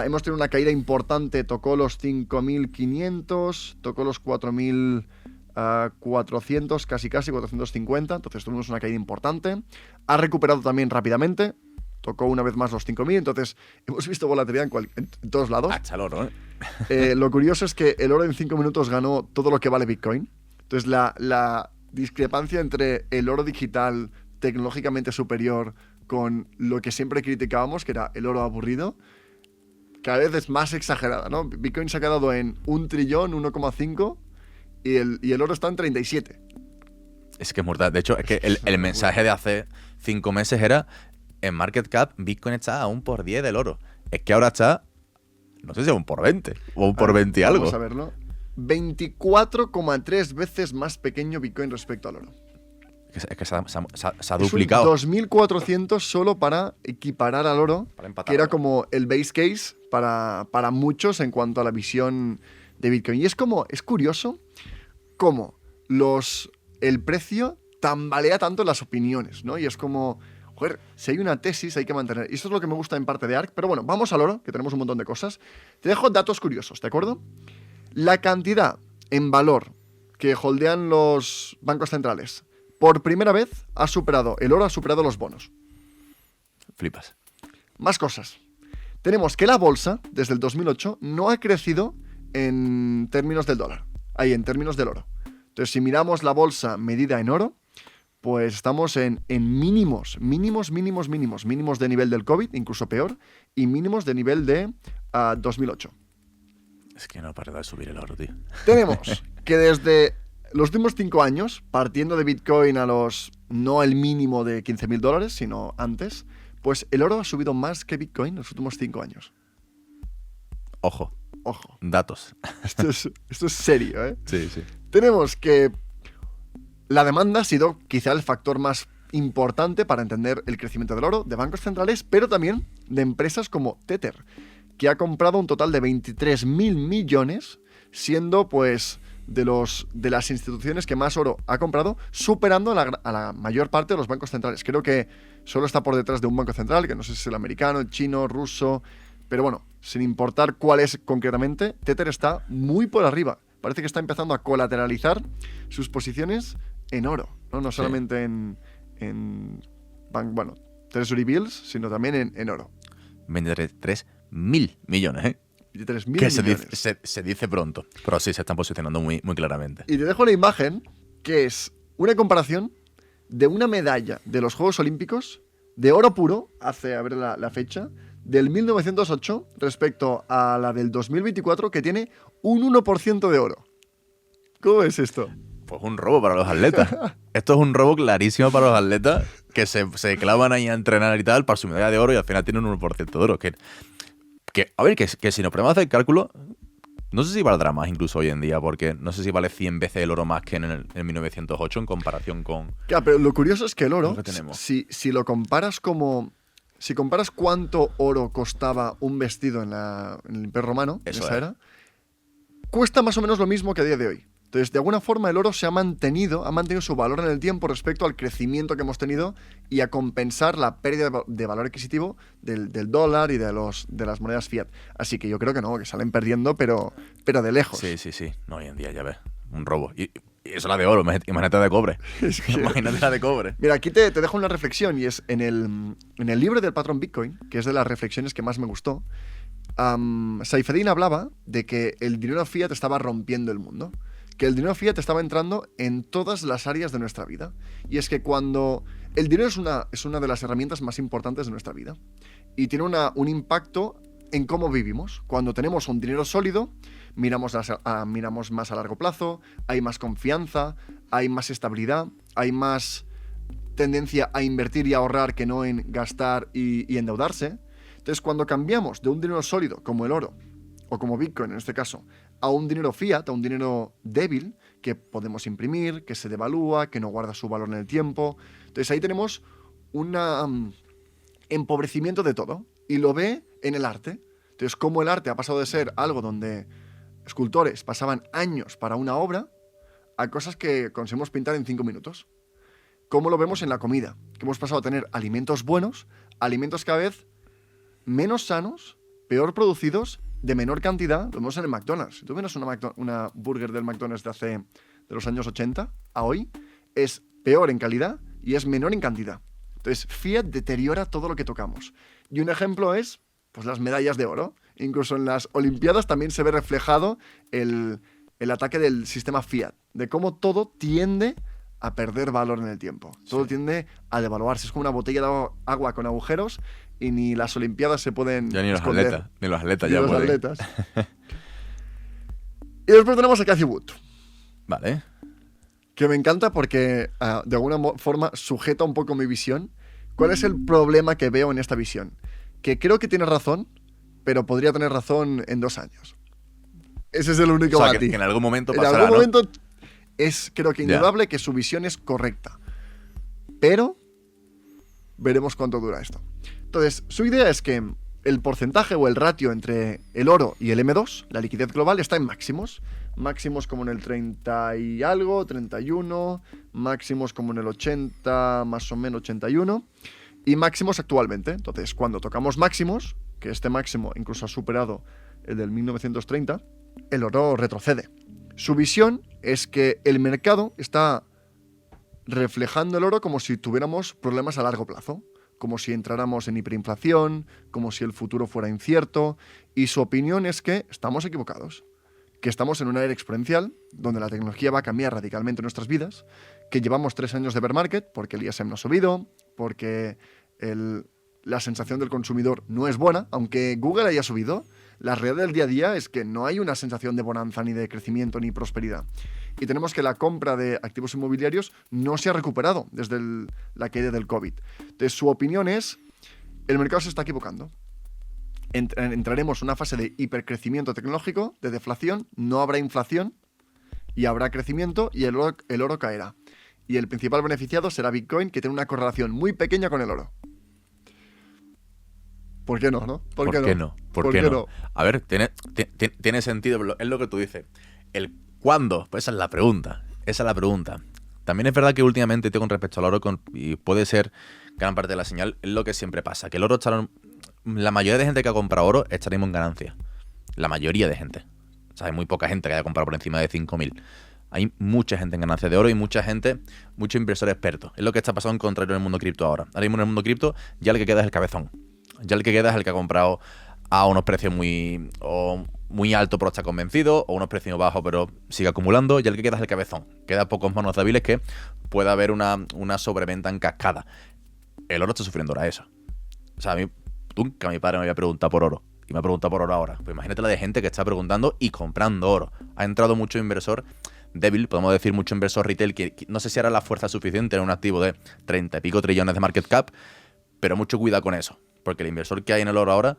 Hemos tenido una caída importante. Tocó los 5.500, tocó los 4.400, casi 450. Entonces tuvimos una caída importante. Ha recuperado también rápidamente. Tocó una vez más los 5.000. Entonces hemos visto volatilidad en todos lados. Hasta el oro, Lo curioso es que el oro en 5 minutos ganó todo lo que vale Bitcoin. Entonces la discrepancia entre el oro digital tecnológicamente superior con lo que siempre criticábamos, que era el oro aburrido, cada vez es más exagerada, ¿no? Bitcoin se ha quedado en 1 trillón, 1,5 y el oro está en 37. Es que es mortal. De hecho, es que el mensaje de hace 5 meses era en market cap, Bitcoin está a 1 por 10 del oro. Es que ahora está, no sé si a 1 por 20 o 1 por 20 y algo. Vamos a verlo. 24,3 veces más pequeño Bitcoin respecto al oro. Es que se ha Es un duplicado. 2.400 solo para equiparar al oro, Para empatar, que era ¿no? como el base case para muchos en cuanto a la visión de Bitcoin. Y es curioso cómo el precio tambalea tanto en las opiniones, ¿no? Y es como, joder, si hay una tesis hay que mantener. Y eso es lo que me gusta en parte de ARK. Pero bueno, vamos al oro, que tenemos un montón de cosas. Te dejo datos curiosos, ¿de acuerdo? La cantidad en valor que holdean los bancos centrales por primera vez el oro ha superado los bonos. Flipas. Más cosas. Tenemos que la bolsa, desde el 2008, no ha crecido en términos del dólar. En términos del oro. Entonces, si miramos la bolsa medida en oro, pues estamos en mínimos de nivel del COVID, incluso peor, y mínimos de nivel de 2008. Es que no para de subir el oro, tío. Tenemos que desde los últimos 5 años, partiendo de Bitcoin no el mínimo de $15.000, sino antes, pues el oro ha subido más que Bitcoin en los últimos 5 años. Ojo. Ojo. Datos. Esto es serio, ¿eh? Sí, sí. Tenemos que la demanda ha sido quizá el factor más importante para entender el crecimiento del oro de bancos centrales, pero también de empresas como Tether, que ha comprado un total de 23.000 millones, siendo pues de las instituciones que más oro ha comprado, superando a la mayor parte de los bancos centrales. Creo que solo está por detrás de un banco central, que no sé si es el americano, el chino, ruso, pero bueno, sin importar cuál es concretamente, Tether está muy por arriba. Parece que está empezando a colateralizar sus posiciones en oro, no solamente en Treasury Bills, sino también en oro. 23.000 millones, ¿eh? 23.000 Que millones. se dice pronto. Pero sí, se están posicionando muy, muy claramente. Y te dejo la imagen, que es una comparación de una medalla de los Juegos Olímpicos de oro puro, a ver la fecha, del 1908 respecto a la del 2024, que tiene un 1% de oro. ¿Cómo es esto? Pues un robo para los atletas. Esto es un robo clarísimo para los atletas que se clavan ahí a entrenar y tal para su medalla de oro y al final tienen un 1% de oro. A ver, que si nos ponemos a hacer cálculo, no sé si valdrá más incluso hoy en día, porque no sé si vale 100 veces el oro más que en 1908 en comparación con... Claro, pero lo curioso es que el oro, lo que tenemos. si lo comparas si comparas cuánto oro costaba un vestido en el Imperio Romano, en esa era, cuesta más o menos lo mismo que a día de hoy. Entonces, de alguna forma, el oro ha mantenido su valor en el tiempo respecto al crecimiento que hemos tenido y a compensar la pérdida de valor adquisitivo del dólar y de las monedas fiat. Así que yo creo que no, que salen perdiendo, pero de lejos. Sí. No, hoy en día, ya ves, un robo. Y eso es la de oro, imagínate la de cobre. Es que... Imagínate la de cobre. Mira, aquí te dejo una reflexión, y es en el libro del patrón Bitcoin, que es de las reflexiones que más me gustó, Saifedean hablaba de que el dinero fiat estaba rompiendo el mundo, que el dinero fiat estaba entrando en todas las áreas de nuestra vida. Y es que cuando el dinero es una de las herramientas más importantes de nuestra vida y tiene un impacto en cómo vivimos. Cuando tenemos un dinero sólido, miramos más a largo plazo, hay más confianza, hay más estabilidad, hay más tendencia a invertir y ahorrar que no en gastar y endeudarse. Entonces, cuando cambiamos de un dinero sólido como el oro, o como Bitcoin en este caso, a un dinero fiat, a un dinero débil, que podemos imprimir, que se devalúa, que no guarda su valor en el tiempo. Entonces ahí tenemos un empobrecimiento de todo. Y lo ve en el arte. Entonces, cómo el arte ha pasado de ser algo donde escultores pasaban años para una obra, a cosas que conseguimos pintar en 5 minutos. Cómo lo vemos en la comida, que hemos pasado a tener alimentos buenos, alimentos cada vez menos sanos, peor producidos, de menor cantidad. Lo vemos en el McDonald's. Si tú vienes una burger del McDonald's de los años 80 a hoy, es peor en calidad y es menor en cantidad. Entonces, fiat deteriora todo lo que tocamos. Y un ejemplo es pues las medallas de oro. Incluso en las Olimpiadas también se ve reflejado el ataque del sistema fiat, de cómo todo tiende a perder valor en el tiempo. Todo tiende a devaluarse. Es como una botella de agua con agujeros y ni las Olimpiadas se pueden Ya ni los esconder. atletas. Ni los atletas Ni ya los pueden. atletas. Y después tenemos a Cathie Wood, Vale. que me encanta porque de alguna forma sujeta un poco mi visión. ¿Cuál es el problema que veo en esta visión? Que creo que tiene razón, pero podría tener razón en 2 años. Ese es el único O sea, matiz. que en algún momento En pasará, algún ¿no? momento es, creo que indudable, que su visión es correcta. pero veremos cuánto dura esto. Entonces, su idea es que el porcentaje o el ratio entre el oro y el M2, la liquidez global, está en máximos. Máximos como en el 30 y algo, 31, máximos como en el 80, más o menos 81, y máximos actualmente. Entonces, cuando tocamos máximos, que este máximo incluso ha superado el del 1930, el oro retrocede. Su visión es que el mercado está reflejando el oro como si tuviéramos problemas a largo plazo, como si entráramos en hiperinflación, como si el futuro fuera incierto, y su opinión es que estamos equivocados, que estamos en una era exponencial, donde la tecnología va a cambiar radicalmente nuestras vidas, que llevamos 3 años de bear market, porque el ISM no ha subido, porque la sensación del consumidor no es buena, aunque Google haya subido, la realidad del día a día es que no hay una sensación de bonanza, ni de crecimiento, ni prosperidad. Y tenemos que la compra de activos inmobiliarios no se ha recuperado desde la caída del COVID. Entonces, su opinión es, el mercado se está equivocando. Entraremos en una fase de hipercrecimiento tecnológico, de deflación, no habrá inflación y habrá crecimiento y el oro caerá. Y el principal beneficiado será Bitcoin, que tiene una correlación muy pequeña con el oro. ¿Por qué no, no? ¿Por qué no? ¿Por qué no? A ver, tiene sentido, es lo que tú dices. El cuándo, pues esa es la pregunta. Esa es la pregunta. También es verdad que últimamente, con respecto al oro, y puede ser gran parte de la señal, es lo que siempre pasa, que el oro la mayoría de gente que ha comprado oro estaremos en ganancia. La mayoría de gente. O sea, hay muy poca gente que haya comprado por encima de 5.000. Hay mucha gente en ganancia de oro y mucha gente, muchos inversores expertos. Es lo que está pasando en contrario en el mundo cripto ahora. Ahora mismo en el mundo cripto ya el que queda es el cabezón. Ya el que queda es el que ha comprado a unos precios muy altos pero está convencido, o unos precios bajos pero sigue acumulando. Ya el que queda es el cabezón. Queda pocos manos débiles que pueda haber una sobreventa en cascada. El oro está sufriendo ahora eso. O sea, nunca mi padre me había preguntado por oro. Y me ha preguntado por oro ahora. Pues imagínate la de gente que está preguntando y comprando oro. Ha entrado mucho inversor débil, podemos decir mucho inversor retail, que no sé si hará la fuerza suficiente en un activo de 30 y pico trillones de market cap, pero mucho cuidado con eso. Porque el inversor que hay en el oro ahora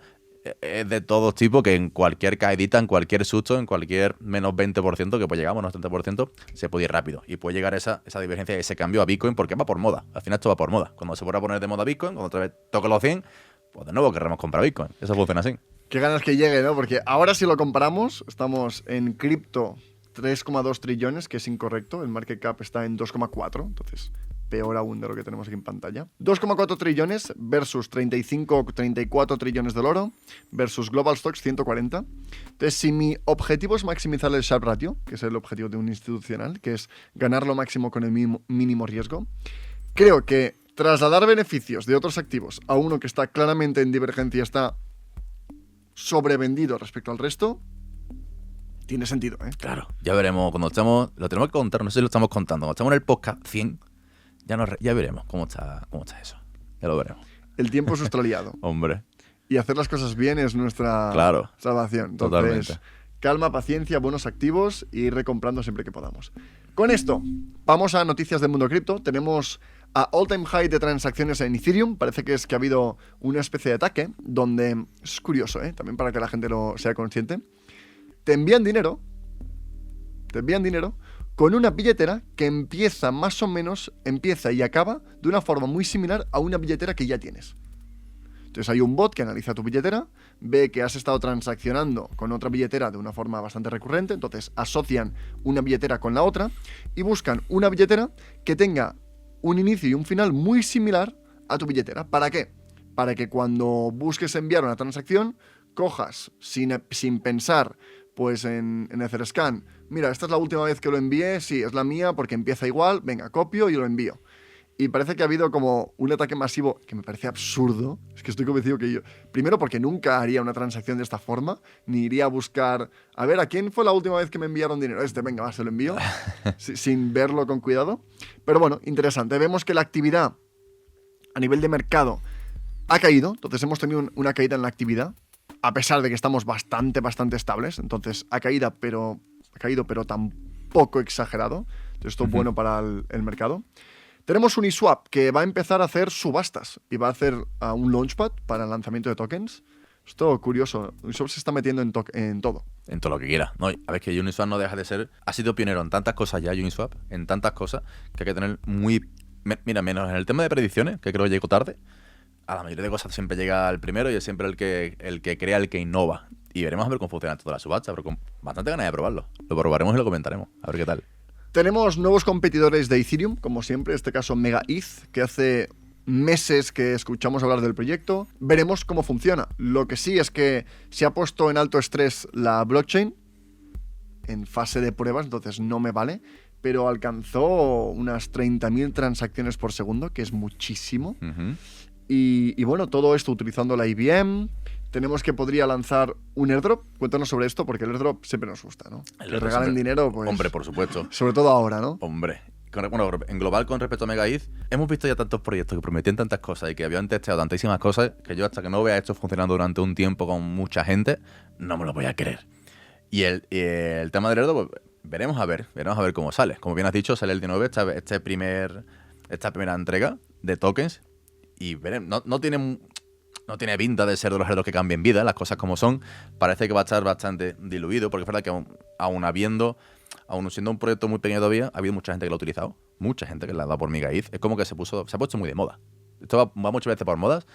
es de todos tipos, que en cualquier caidita, en cualquier susto, en cualquier menos 20%, que pues llegamos a menos 30%, se puede ir rápido. Y puede llegar esa divergencia, ese cambio a Bitcoin, porque va por moda. Al final esto va por moda. Cuando se vuelva a poner de moda Bitcoin, cuando otra vez toque los 100, pues de nuevo querremos comprar Bitcoin. Eso funciona así. Qué ganas que llegue, ¿no? Porque ahora si lo comparamos, estamos en cripto 3,2 trillones, que es incorrecto. El market cap está en 2,4, entonces peor aún de lo que tenemos aquí en pantalla. 2,4 trillones versus 34 trillones del oro versus Global Stocks 140. Entonces, si mi objetivo es maximizar el Sharpe Ratio, que es el objetivo de un institucional, que es ganar lo máximo con el mínimo riesgo, creo que trasladar beneficios de otros activos a uno que está claramente en divergencia, está sobrevendido respecto al resto, tiene sentido, ¿eh? Claro, ya veremos cuando estemos, lo tenemos que contar, no sé si lo estamos contando, cuando estamos en el podcast 100, ya veremos cómo está eso, ya lo veremos. El tiempo es nuestro aliado. Hombre. Y hacer las cosas bien es nuestra salvación. Entonces, totalmente. Calma, paciencia, buenos activos y ir recomprando siempre que podamos. Con esto, vamos a noticias del mundo cripto. Tenemos a all-time high de transacciones en Ethereum. Parece que ha habido una especie de ataque donde, es curioso, ¿eh? También para que la gente lo sea consciente, te envían dinero con una billetera que empieza y acaba de una forma muy similar a una billetera que ya tienes. Entonces hay un bot que analiza tu billetera, ve que has estado transaccionando con otra billetera de una forma bastante recurrente, entonces asocian una billetera con la otra y buscan una billetera que tenga un inicio y un final muy similar a tu billetera. ¿Para qué? Para que cuando busques enviar una transacción, cojas sin pensar pues en Etherscan, mira, esta es la última vez que lo envié, sí, es la mía porque empieza igual, venga, copio y lo envío. Y parece que ha habido como un ataque masivo que me parece absurdo. Es que estoy convencido que yo... Primero porque nunca haría una transacción de esta forma, ni iría a buscar... A ver, ¿a quién fue la última vez que me enviaron dinero? Venga, va, se lo envío, sin verlo con cuidado. Pero bueno, interesante. Vemos que la actividad a nivel de mercado ha caído. Entonces hemos tenido una caída en la actividad, a pesar de que estamos bastante estables. Entonces ha caído, pero tampoco exagerado. Entonces esto es bueno para el mercado. Tenemos Uniswap, que va a empezar a hacer subastas y va a hacer un launchpad para el lanzamiento de tokens. Esto curioso. Uniswap se está metiendo en todo. En todo lo que quiera. No, a ver, que Uniswap no deja de ser... Ha sido pionero en tantas cosas ya, Uniswap, en tantas cosas, que hay que tener muy Mira, menos en el tema de predicciones, que creo que llegó tarde, a la mayoría de cosas siempre llega el primero y es siempre el que crea, el que innova. Y veremos a ver cómo funciona toda la subasta, pero con bastante ganas de probarlo. Lo probaremos y lo comentaremos, a ver qué tal. Tenemos nuevos competidores de Ethereum, como siempre, en este caso MegaETH, que hace meses que escuchamos hablar del proyecto. Veremos cómo funciona. Lo que sí es que se ha puesto en alto estrés la blockchain en fase de pruebas, entonces no me vale, pero alcanzó unas 30.000 transacciones por segundo, que es muchísimo. Uh-huh. Y bueno, todo esto utilizando la IBM. Tenemos que podría lanzar un airdrop. Cuéntanos sobre esto, porque el airdrop siempre nos gusta, ¿no? Que regalen siempre dinero, pues... Hombre, por supuesto. Sobre todo ahora, ¿no? Hombre. Bueno, en global, con respecto a MegaETH, hemos visto ya tantos proyectos que prometían tantas cosas y que habían testeado tantísimas cosas que yo hasta que no vea esto funcionando durante un tiempo con mucha gente, no me lo voy a creer. Y el tema del airdrop, pues, veremos a ver cómo sale. Como bien has dicho, sale el 19, esta primera entrega de tokens y veremos, no tiene pinta de ser de los airdrops que cambien vida, las cosas como son. Parece que va a estar bastante diluido, porque es verdad que aún siendo un proyecto muy pequeño todavía, ha habido mucha gente que lo ha utilizado, mucha gente que le ha dado por MegaETH. Es como que se ha puesto muy de moda. Esto va muchas veces por modas,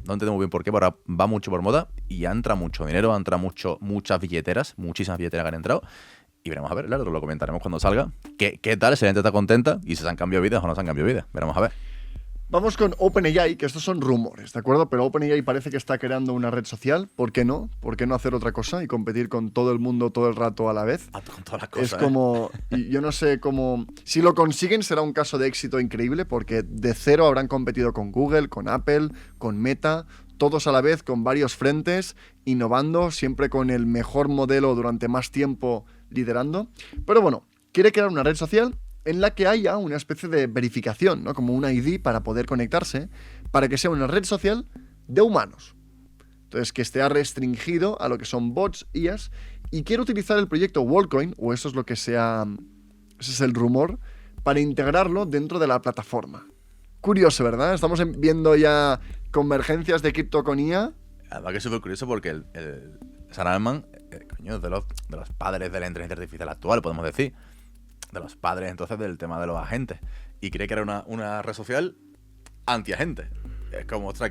no entiendo muy bien por qué, pero ahora va mucho por moda y entra mucho dinero, entra muchas billeteras, muchísimas billeteras que han entrado. Y veremos a ver, claro, lo comentaremos cuando salga. ¿Qué tal? Si la gente está contenta y si se han cambiado vidas o no se han cambiado vidas. Veremos a ver. Vamos con OpenAI, que estos son rumores, ¿de acuerdo? Pero OpenAI parece que está creando una red social. ¿Por qué no? ¿Por qué no hacer otra cosa y competir con todo el mundo todo el rato a la vez? Con todas las cosas, es como... Y yo no sé cómo... Si lo consiguen será un caso de éxito increíble, porque de cero habrán competido con Google, con Apple, con Meta, todos a la vez, con varios frentes, innovando, siempre con el mejor modelo durante más tiempo liderando. Pero bueno, quiere crear una red social en la que haya una especie de verificación, ¿no? Como un ID para poder conectarse, para que sea una red social de humanos. Entonces, que esté restringido a lo que son bots, IAs, y quiere utilizar el proyecto Worldcoin, o eso es lo que ese es el rumor, para integrarlo dentro de la plataforma. Curioso, ¿verdad? Estamos viendo ya convergencias de cripto con IA. Además que es súper curioso porque el Sam Altman, de los padres de la inteligencia artificial actual, podemos decir, de los padres entonces del tema de los agentes, y cree que era una red social anti-agentes. Es como, ostras,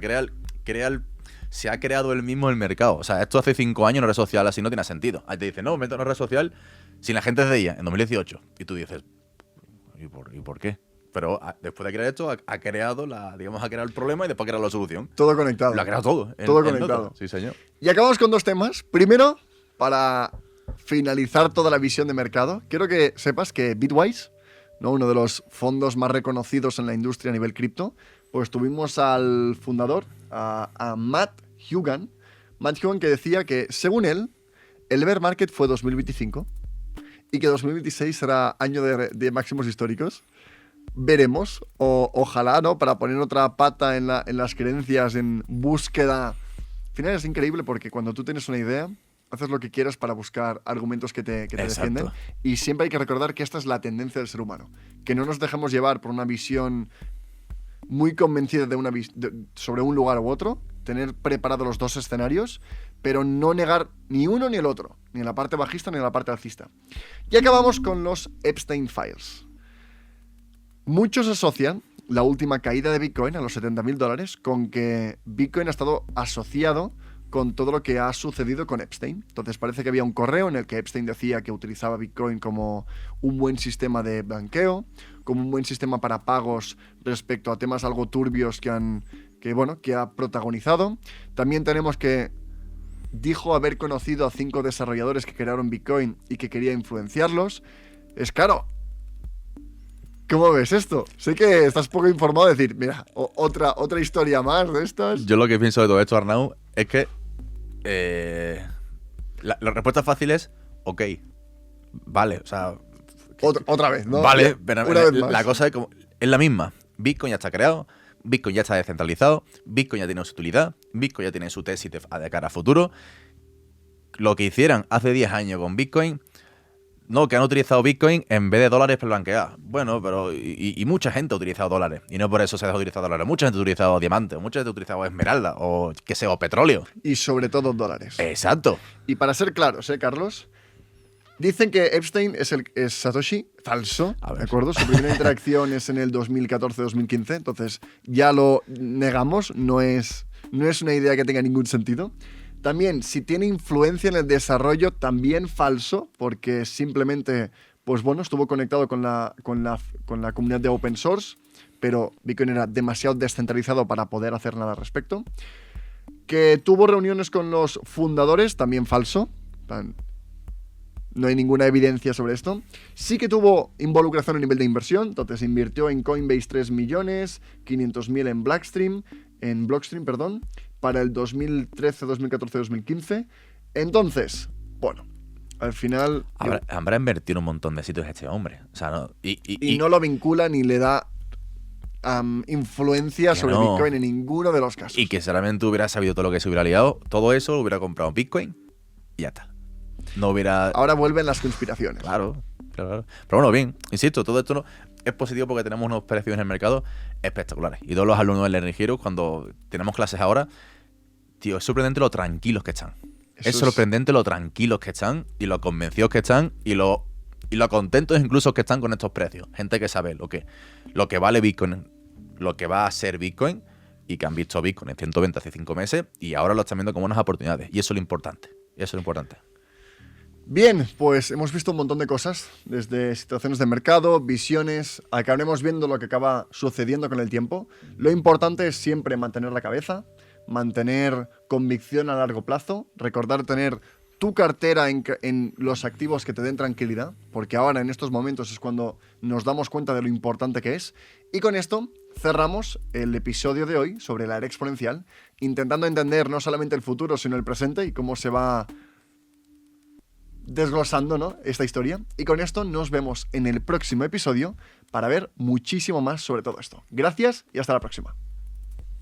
se ha creado él mismo el mercado. O sea, esto hace 5 años una red social así no tiene sentido. Ahí te dicen, no, mete una red social sin agentes de IA en 2018. Y tú dices, ¿y por qué? Pero después de crear esto, ha creado el problema y después ha creado la solución. Todo conectado. Lo ha creado todo. Todo conectado. Sí, señor. Y acabamos con 2 temas. Primero, para finalizar toda la visión de mercado, quiero que sepas que Bitwise, ¿no? Uno de los fondos más reconocidos en la industria a nivel cripto, pues tuvimos al fundador, a Matt Hougan. Matt Hougan, que decía que, según él, el bear market fue 2025 y que 2026 será año de máximos históricos. Veremos, ojalá, ¿no? Para poner otra pata en las creencias, en búsqueda. Al final es increíble porque cuando tú tienes una idea, haces lo que quieras para buscar argumentos que te defienden. Y siempre hay que recordar que esta es la tendencia del ser humano. Que no nos dejemos llevar por una visión muy convencida sobre un lugar u otro. Tener preparados los 2 escenarios, pero no negar ni uno ni el otro. Ni en la parte bajista ni en la parte alcista. Y acabamos con los Epstein Files. Muchos asocian la última caída de Bitcoin a los $70.000 con que Bitcoin ha estado asociado con todo lo que ha sucedido con Epstein. Entonces parece que había un correo en el que Epstein decía que utilizaba Bitcoin como un buen sistema de blanqueo, como un buen sistema para pagos respecto a temas algo turbios que ha protagonizado. También tenemos que dijo haber conocido a 5 desarrolladores que crearon Bitcoin y que quería influenciarlos. Es claro. ¿Cómo ves esto? Sé que estás poco informado de decir, mira, otra historia más de estas. Yo lo que pienso de todo esto, Arnau, es que la respuesta fácil es, ok, vale, o sea... Otra vez, ¿no? Vale, pero la cosa es la misma. Bitcoin ya está creado, Bitcoin ya está descentralizado, Bitcoin ya tiene su utilidad, Bitcoin ya tiene su tesis de cara a futuro. Lo que hicieran hace 10 años con Bitcoin... No, que han utilizado Bitcoin en vez de dólares para blanquear. Bueno, pero... Y mucha gente ha utilizado dólares. Y no por eso se ha utilizado dólares. Mucha gente ha utilizado diamantes. Mucha gente ha utilizado esmeralda. O, qué sé, o petróleo. Y sobre todo dólares. Exacto. Y para ser claros, Carlos... Dicen que Epstein es Satoshi, falso, A ver. ¿de acuerdo? Su primera interacción es en el 2014-2015, entonces ya lo negamos, no es una idea que tenga ningún sentido. También, si tiene influencia en el desarrollo, también falso, porque simplemente, pues bueno, estuvo conectado con la comunidad de open source, pero Bitcoin era demasiado descentralizado para poder hacer nada al respecto. Que tuvo reuniones con los fundadores, también falso. No hay ninguna evidencia sobre esto. Sí que tuvo involucración a nivel de inversión, entonces invirtió en Coinbase 3 millones, 500.000 en Blockstream, para el 2013, 2014, 2015. Entonces, bueno, al final... Habrá invertido un montón de sitios este hombre. O sea, no, y no lo vincula ni le da influencia sobre no. Bitcoin en ninguno de los casos. Y que solamente hubiera sabido todo lo que se hubiera liado, todo eso lo hubiera comprado Bitcoin y ya está. No hubiera... Ahora vuelven las conspiraciones. Claro. Pero bueno, bien, insisto, todo esto es positivo porque tenemos unos precios en el mercado espectaculares. Y todos los alumnos del Learning Hero, cuando tenemos clases ahora, tío, es sorprendente lo tranquilos que están. Es sorprendente lo tranquilos que están y lo convencidos que están y lo contentos incluso que están con estos precios. Gente que sabe lo que vale Bitcoin, lo que va a ser Bitcoin y que han visto Bitcoin en 120 hace 5 meses y ahora lo están viendo como unas oportunidades. Y eso es lo importante. Bien, pues hemos visto un montón de cosas, desde situaciones de mercado, visiones, acabaremos viendo lo que acaba sucediendo con el tiempo. Lo importante es siempre mantener la cabeza, mantener convicción a largo plazo, recordar tener tu cartera en los activos que te den tranquilidad, porque ahora en estos momentos es cuando nos damos cuenta de lo importante que es. Y con esto cerramos el episodio de hoy sobre la era exponencial, intentando entender no solamente el futuro, sino el presente y cómo se va desglosando, ¿no?, esta historia. Y con esto nos vemos en el próximo episodio para ver muchísimo más sobre todo esto. Gracias y hasta la próxima.